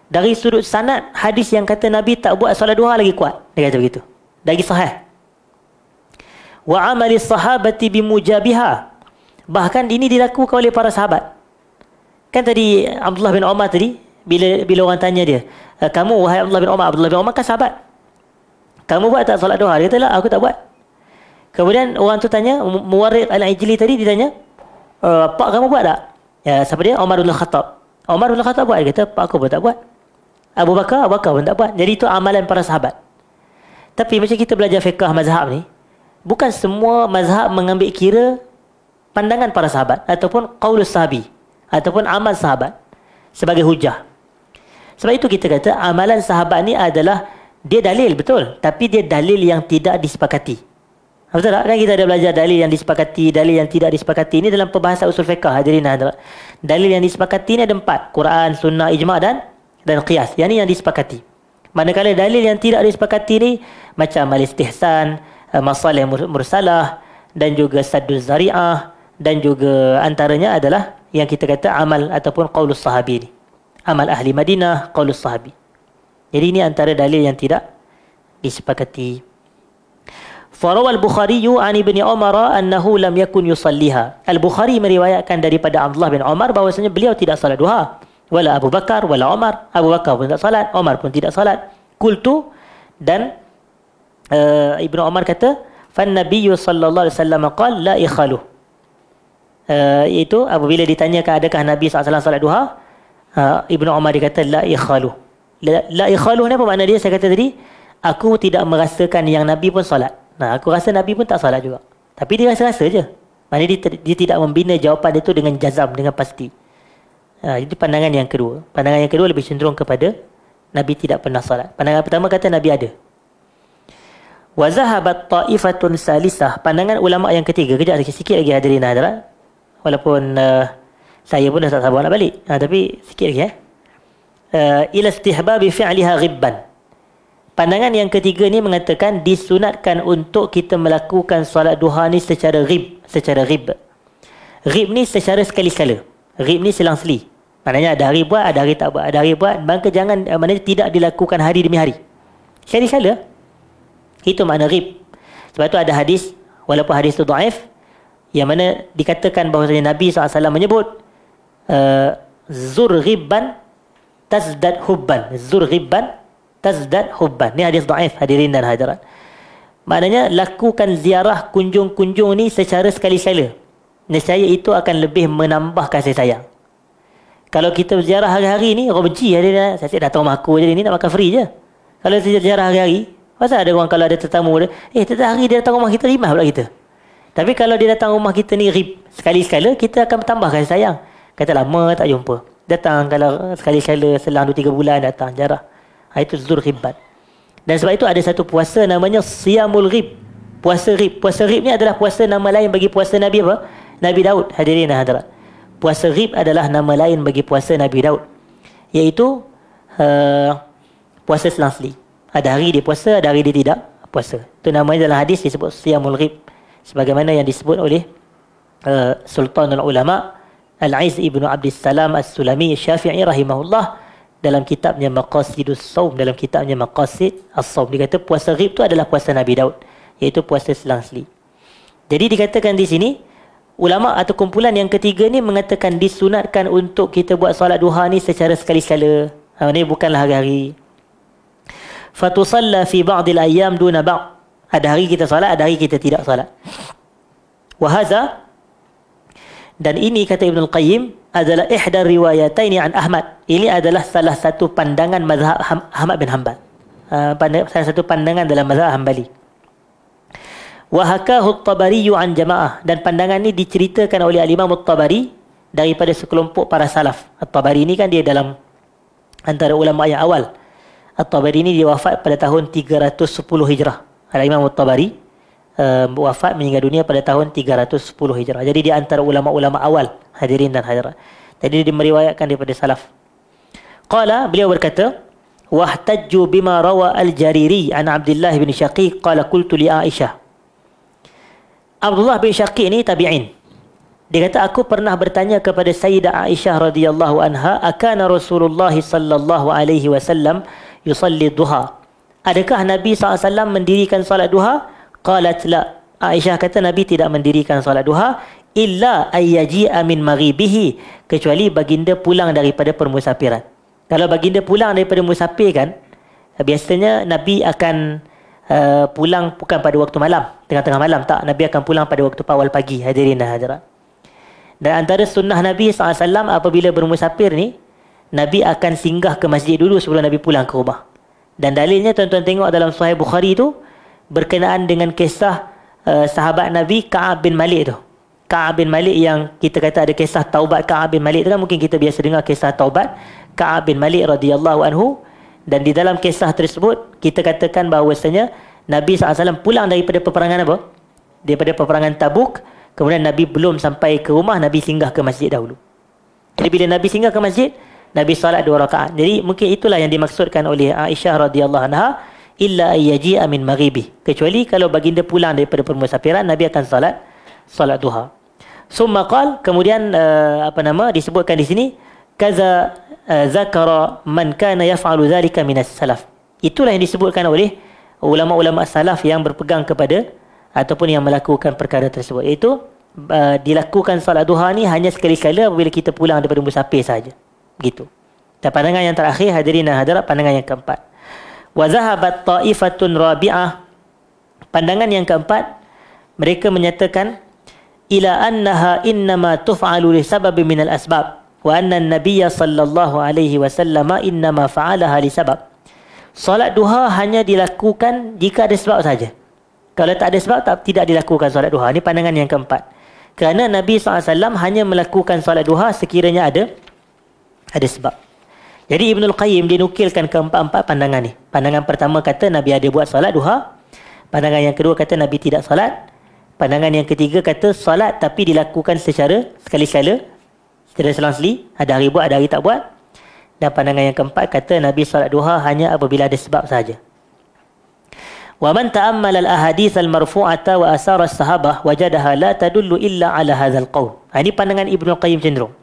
dari sudut sanad hadis yang kata Nabi tak buat solat duha lagi kuat. Dia kata begitu. Lagi sahih. Wa amali sahabati bimujabiha. Bahkan ini dilakukan oleh para sahabat. Kan tadi Abdullah bin Umar tadi, bila orang tanya dia, kamu wahai Abdullah bin Umar kan sahabat, kamu buat tak solat duha? Dia kata lah, aku tak buat. Kemudian orang tu tanya, Muwarriq al-Ijli tadi, dia tanya, pak kamu buat tak? Ya, siapa dia? Umar bin Khattab. Umar bin Khattab buat. Dia kata, pak aku pun tak buat. Abu Bakar pun tak buat. Jadi itu amalan para sahabat. Tapi macam kita belajar fiqh mazhab ni, bukan semua mazhab mengambil kira pandangan para sahabat ataupun qaulus sahabi ataupun amal sahabat sebagai hujah. Sebab itu kita kata amalan sahabat ni adalah dia dalil, betul, tapi dia dalil yang tidak disepakati. Betul tak? Kan kita ada belajar dalil yang disepakati, dalil yang tidak disepakati. Ini dalam perbahasan usul fiqh, hadirin hadirat. Dalil yang disepakati ni ada 4, Quran, sunnah, ijma' dan qiyas. Yang ni yang disepakati. Manakala dalil yang tidak disepakati ni macam al-istihsan, masalih mursalah dan juga saddul zari'ah, dan juga antaranya adalah yang kita kata amal ataupun qaulus sahabi ni. Amal ahli Madinah, qaulus sahabi. Jadi ini antara dalil yang tidak disepakati. Farawal Bukhari an Ibni Umar annahu lam yakun yusalliha. Al-Bukhari meriwayatkan daripada Abdullah bin Umar bahawasanya beliau tidak salat duha. Wala Abu Bakar wala Umar. Abu Bakar pun tak salat, Umar pun tidak salat. Qultu, dan Ibnu Umar kata, fan nabiyyu sallallahu alaihi wasallam qala la ikhalu. Iaitu apabila ditanyakan adakah Nabi SAW salat duha, Ibnu Umar dia kata la ikhalu. La ikhalu ni apa makna dia? Saya kata tadi, aku tidak merasakan yang Nabi pun salat. Aku rasa Nabi pun tak salat juga. Tapi dia rasa-rasa je. Maknanya dia tidak membina jawapan itu dengan jazam, dengan pasti. Itu pandangan yang kedua. Pandangan yang kedua lebih cenderung kepada Nabi tidak pernah salat. Pandangan pertama kata Nabi ada. Wa zahabat ta'ifatun salisah. Pandangan ulama yang ketiga. Kejap sikit lagi hadirin hadirat. Walaupun saya pun dah tak sabar nak balik. Tapi sikit lagi ila istihbabi fi'liha ghibban. Pandangan yang ketiga ni mengatakan disunatkan untuk kita melakukan solat duha ni secara ghib. Ghib ni secara sekali-sekala. Ghib ni selang-seli. Maknanya ada hari buat, ada hari tak buat. Ada hari buat, maka jangan, maknanya tidak dilakukan hari demi hari. Sekali-sekala. Itu makna ghib. Sebab tu ada hadis, walaupun hadis tu dhaif, yang mana dikatakan bahawasanya Nabi SAW menyebut zur ghibban tazdad hubban. Zur ghibban tazdad hubban. Ni hadis dhaif, hadirin dan hadirat. Maknanya lakukan ziarah kunjung-kunjung ni secara sekali-sekala. Nescaya itu akan lebih menambah kasih sayang. Kalau kita ziarah hari-hari ni, orang benci. Saya datang rumah aku je ni, nak makan free je. Kalau kita ziarah hari-hari, pasal ada orang kalau ada tetamu dia, tiap hari dia datang rumah kita, rimah pula kita. Tapi kalau dia datang rumah kita ni rib, sekali-sekala, kita akan bertambah kasih sayang. Kata lama tak jumpa. Datang kalau sekali-sekala selang 2-3 bulan datang jarah. Itu zur ghibban. Dan sebab itu ada satu puasa namanya siyamul ghib. Puasa Rib. Puasa Rib ni adalah puasa nama lain bagi puasa Nabi apa? Nabi Daud. Hadirin dan hadirat. Puasa Rib adalah nama lain bagi puasa Nabi Daud. Iaitu puasa selang-seli. Ada hari dia puasa, ada hari dia tidak puasa. Itu namanya dalam hadis disebut Siyamul Rib. Sebagaimana yang disebut oleh Sultanul Ulama Al-Aiz ibn Abdissalam As-Sulami Syafi'i rahimahullah dalam kitabnya Maqasidus Saum, dalam kitabnya Maqasid As-Saum, dia kata puasa Rib tu adalah puasa Nabi Daud, iaitu puasa selang-seli. Jadi dikatakan di sini ulama atau kumpulan yang ketiga ni mengatakan disunatkan untuk kita buat solat duha ni secara sekali-sekala. Ini bukanlah hari-hari. Fatusalla fi ba'dil ayyam duna ba'd. Ada hari kita solat, ada hari kita tidak solat. Wa hadza, dan ini kata Ibn Al-Qayyim adalah ihda riwayataini an Ahmad. Ini adalah salah satu pandangan mazhab Ahmad bin Hanbal. Salah satu pandangan dalam mazhab Hanbali. Wa hakahu At-Tabari an jamaah, dan pandangan ini diceritakan oleh Al-Imam At-Tabari daripada sekelompok para salaf. At-Tabari ini kan dia dalam antara ulama yang awal. At-Tabari ini dia wafat pada tahun 310 Hijrah. Al-Imam At-Tabari wafat meninggal dunia pada tahun 310 Hijrah. Jadi dia antara ulama-ulama awal, hadirin dan hadirat. Jadi dia meriwayatkan daripada salaf. Qala, beliau berkata, wahtajju bima rawa al-Jariri an Abdullah bin Syaqiq qala qultu li Aisyah. Abdullah bin Syaqiq ni tabi'in. Dia kata, aku pernah bertanya kepada Sayyidah Aisyah radhiyallahu anha, akana Rasulullah sallallahu alaihi wasallam yusalli duha. Adakah Nabi SAW mendirikan salat duha? Qalat la. Aisyah kata Nabi tidak mendirikan salat duha illa ayyaji'a min maghibihi, kecuali baginda pulang daripada permusafiran. Kalau baginda pulang daripada musafir kan, biasanya Nabi akan pulang bukan pada waktu malam, tengah-tengah malam, tak. Nabi akan pulang pada waktu awal pagi, hadirin dan hadirat. Dan antara sunnah Nabi SAW apabila bermusafir ni, Nabi akan singgah ke masjid dulu sebelum Nabi pulang ke rumah. Dan dalilnya tuan-tuan tengok dalam Sahih Bukhari tu berkenaan dengan kisah sahabat Nabi Ka'ab bin Malik tu. Ka'ab bin Malik yang kita kata ada kisah taubat Ka'ab bin Malik tu kan, mungkin kita biasa dengar kisah taubat Ka'ab bin Malik radhiyallahu anhu. Dan di dalam kisah tersebut kita katakan bahawasanya Nabi SAW pulang daripada peperangan apa? Daripada peperangan Tabuk. Kemudian Nabi belum sampai ke rumah, Nabi singgah ke masjid dahulu. Jadi bila Nabi singgah ke masjid, Nabi salat 2 rakaat. Jadi mungkin itulah yang dimaksudkan oleh Aisyah radhiyallahu anha, illa ayyaji'a min maghibi, kecuali kalau baginda pulang daripada permusafiran, Nabi akan salat duha. Summa qal, kemudian disebutkan di sini kaza zakara man kana yaf'alu dhalika minas salaf. Itulah yang disebutkan oleh ulama-ulama salaf yang berpegang kepada ataupun yang melakukan perkara tersebut, iaitu dilakukan salat duha ni hanya sekali-kala apabila kita pulang daripada musafir saja. Gitu. Dan pandangan yang terakhir, hadirin dan hadirat, pandangan yang keempat. Wa zahabat ta'ifatun rabi'ah. Pandangan yang keempat, mereka menyatakan ila annaha innama tuf'alu li sababi minal asbab wa anna an-nabiyya sallallahu alaihi wasallam innama fa'alaha li sabab. Solat duha hanya dilakukan jika ada sebab saja. Kalau tak ada sebab, tidak dilakukan solat duha. Ini pandangan yang keempat. Kerana Nabi SAW hanya melakukan solat duha sekiranya ada sebab. Jadi Ibnul Qayyim dinukilkan keempat-empat pandangan ni. Pandangan pertama kata Nabi ada buat solat duha. Pandangan yang kedua kata Nabi tidak solat. Pandangan yang ketiga kata solat tapi dilakukan secara sekali-sekala, secara selang-seli, ada hari buat, ada hari tak buat. Dan pandangan yang keempat kata Nabi solat duha hanya apabila ada sebab sahaja. Wa man ta'ammala al-ahadits al-marfu'ata wa asar as-sahabah wajadaha la tadullu illa ala hadzal qaul. Ini pandangan Ibnu Qayyim cenderung.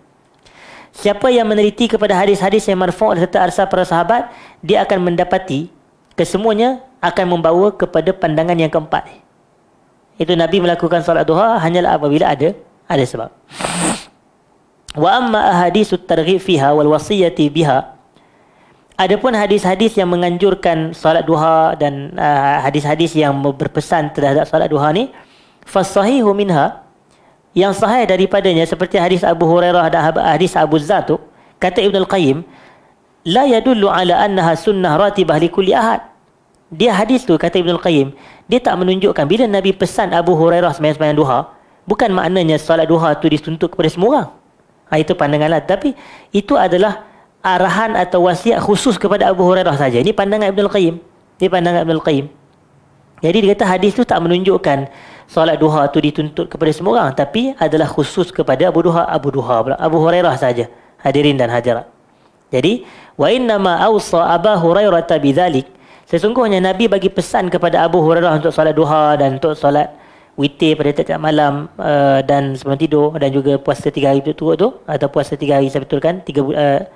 Siapa yang meneliti kepada hadis-hadis yang marfu' serta arsal para sahabat, dia akan mendapati kesemuanya akan membawa kepada pandangan yang keempat. Itu Nabi melakukan salat duha hanyalah apabila ada sebab. Wa amma ahaditsut targhib fiha wal wasiyati biha. Adapun hadis-hadis yang menganjurkan salat duha dan hadis-hadis yang berpesan terhadap salat duha ni, fasahihu minha, yang sahih daripadanya seperti hadis Abu Hurairah dan hadis Abu Dzar tu, kata Ibn Al-Qayyim, la yadullu ala annaha sunnah ratibah li kulli ahad. Dia hadis tu, kata Ibn Al-Qayyim, dia tak menunjukkan bila Nabi pesan Abu Hurairah sembahyang duha, bukan maknanya salat duha tu dituntut kepada semua orang. Itu pandangan lah. Tapi itu adalah arahan atau wasiat khusus kepada Abu Hurairah saja. Ini pandangan Ibn Al-Qayyim. Ini pandangan Ibn Al-Qayyim. Jadi dia kata hadis tu tak menunjukkan solat duha tu dituntut kepada semua orang, tapi adalah khusus kepada Abu Hurairah saja. Hadirin dan hadirat. Jadi wa innama awsa Abu Hurairah bidzalik, sesungguhnya Nabi bagi pesan kepada Abu Hurairah untuk solat duha dan untuk solat witir pada tiap malam dan sebelum tidur, dan juga puasa 3 hari berturut tu, atau puasa 3 hari saya betulkan 3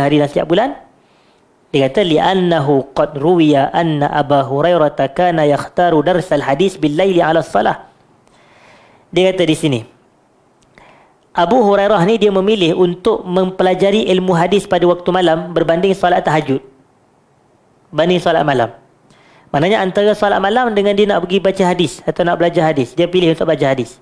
hari dalam setiap bulan. Dia kata li'annahu qad ruwiya anna Abu Hurairah kana yakhtaru darsal hadis bil laili 'ala salah. Dia kata di sini Abu Hurairah ni dia memilih untuk mempelajari ilmu hadis pada waktu malam berbanding solat tahajud, banding solat malam. Maknanya antara solat malam dengan dia nak pergi baca hadis atau nak belajar hadis, dia pilih untuk baca hadis.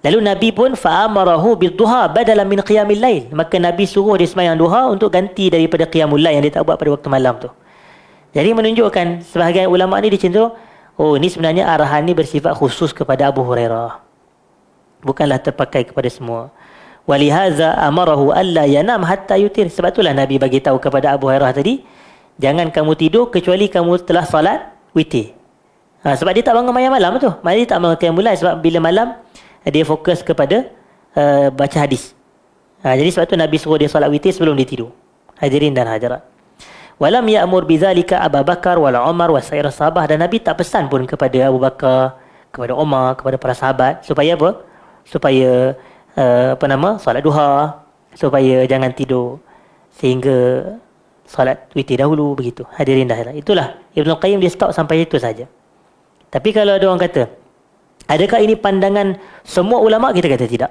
Lalu Nabi pun fa'amarahu bid-duha badalan min qiyamil lail. Maka Nabi suruh dia sembahyang duha untuk ganti daripada qiyamul lail yang dia tak buat pada waktu malam tu. Jadi menunjukkan sebahagian ulama ni dia cenderung, oh ni sebenarnya arahan ni bersifat khusus kepada Abu Hurairah, bukanlah terpakai kepada semua. Walihaza amarahu alla yanam hatta yutir. Sebab itulah Nabi bagi tahu kepada Abu Hurairah tadi, jangan kamu tidur kecuali kamu telah salat witir. Sebab dia tak bangun malam tu. Maksudnya dia tak bangun qiyamul lail sebab bila malam dia fokus kepada baca hadis. Jadi sebab tu Nabi suruh dia solat witir sebelum dia tidur. Hadirin dan hadirat. Walam ya'mur bidzalika Abu Bakar wal Umar wa sair sahabah, dan Nabi tak pesan pun kepada Abu Bakar, kepada Umar, kepada para sahabat supaya apa? Supaya solat duha, supaya jangan tidur sehingga solat witir dahulu, begitu. Hadirin dan hadirat. Itulah Ibnu Qayyim, dia stop sampai itu saja. Tapi kalau ada orang kata, adakah ini pandangan semua ulama? Kita kata tidak.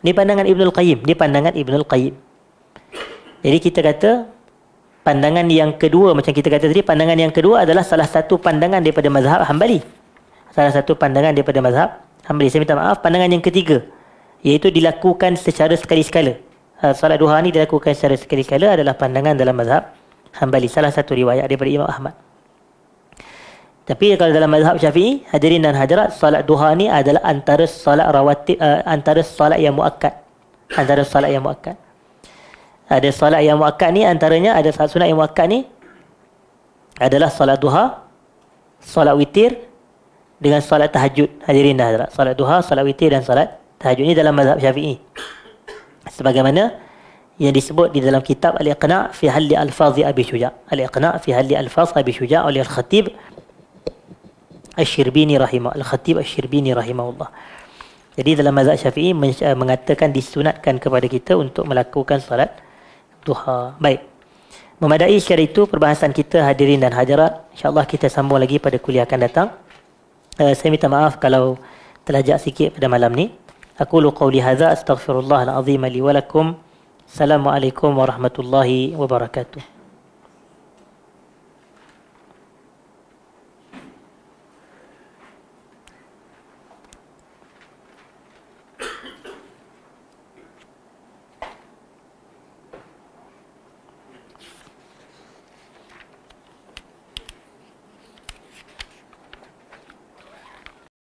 Ini pandangan Ibnul Qayyim. Ini pandangan Ibnul Qayyim. Jadi kita kata pandangan yang kedua, macam kita kata tadi, pandangan yang kedua adalah salah satu pandangan daripada mazhab Hanbali. Salah satu pandangan daripada mazhab Hanbali. Saya minta maaf, pandangan yang ketiga, iaitu dilakukan secara sekali-sekala. Salat duha ni dilakukan secara sekali-sekala adalah pandangan dalam mazhab Hanbali. Salah satu riwayat daripada Imam Ahmad. Tapi kalau dalam mazhab Syafi'i, hadirin dan hadirat, salat duha ni adalah antara salat rawatib, antara salat yang muakkad. Antara salat yang muakkad. Ada salat yang muakkad ni, antaranya ada salat sunat yang muakkad ni adalah salat duha, salat witir dengan salat tahajud. Hadirin dan hadirat, salat duha, salat witir dan salat tahajud ni dalam mazhab Syafi'i. Sebagaimana yang disebut di dalam kitab Al-Iqna' fi Halli Al-Fadhi Abi Syuja'. Al-Iqna' fi Halli Al-Fadhi Abi Syuja' oleh Al-Khatib Asy-Syirbini rahimahullah. Jadi dalam mazhab Syafi'i mengatakan disunatkan kepada kita untuk melakukan salat duha. Baik. Memadai secara itu perbahasan kita, hadirin dan hadirat. InsyaAllah kita sambung lagi pada kuliah akan datang. Saya minta maaf kalau terlajak sikit pada malam ni. Aqulu qawli hadza astaghfirullahal azim li wa lakum. Assalamualaikum warahmatullahi wabarakatuh.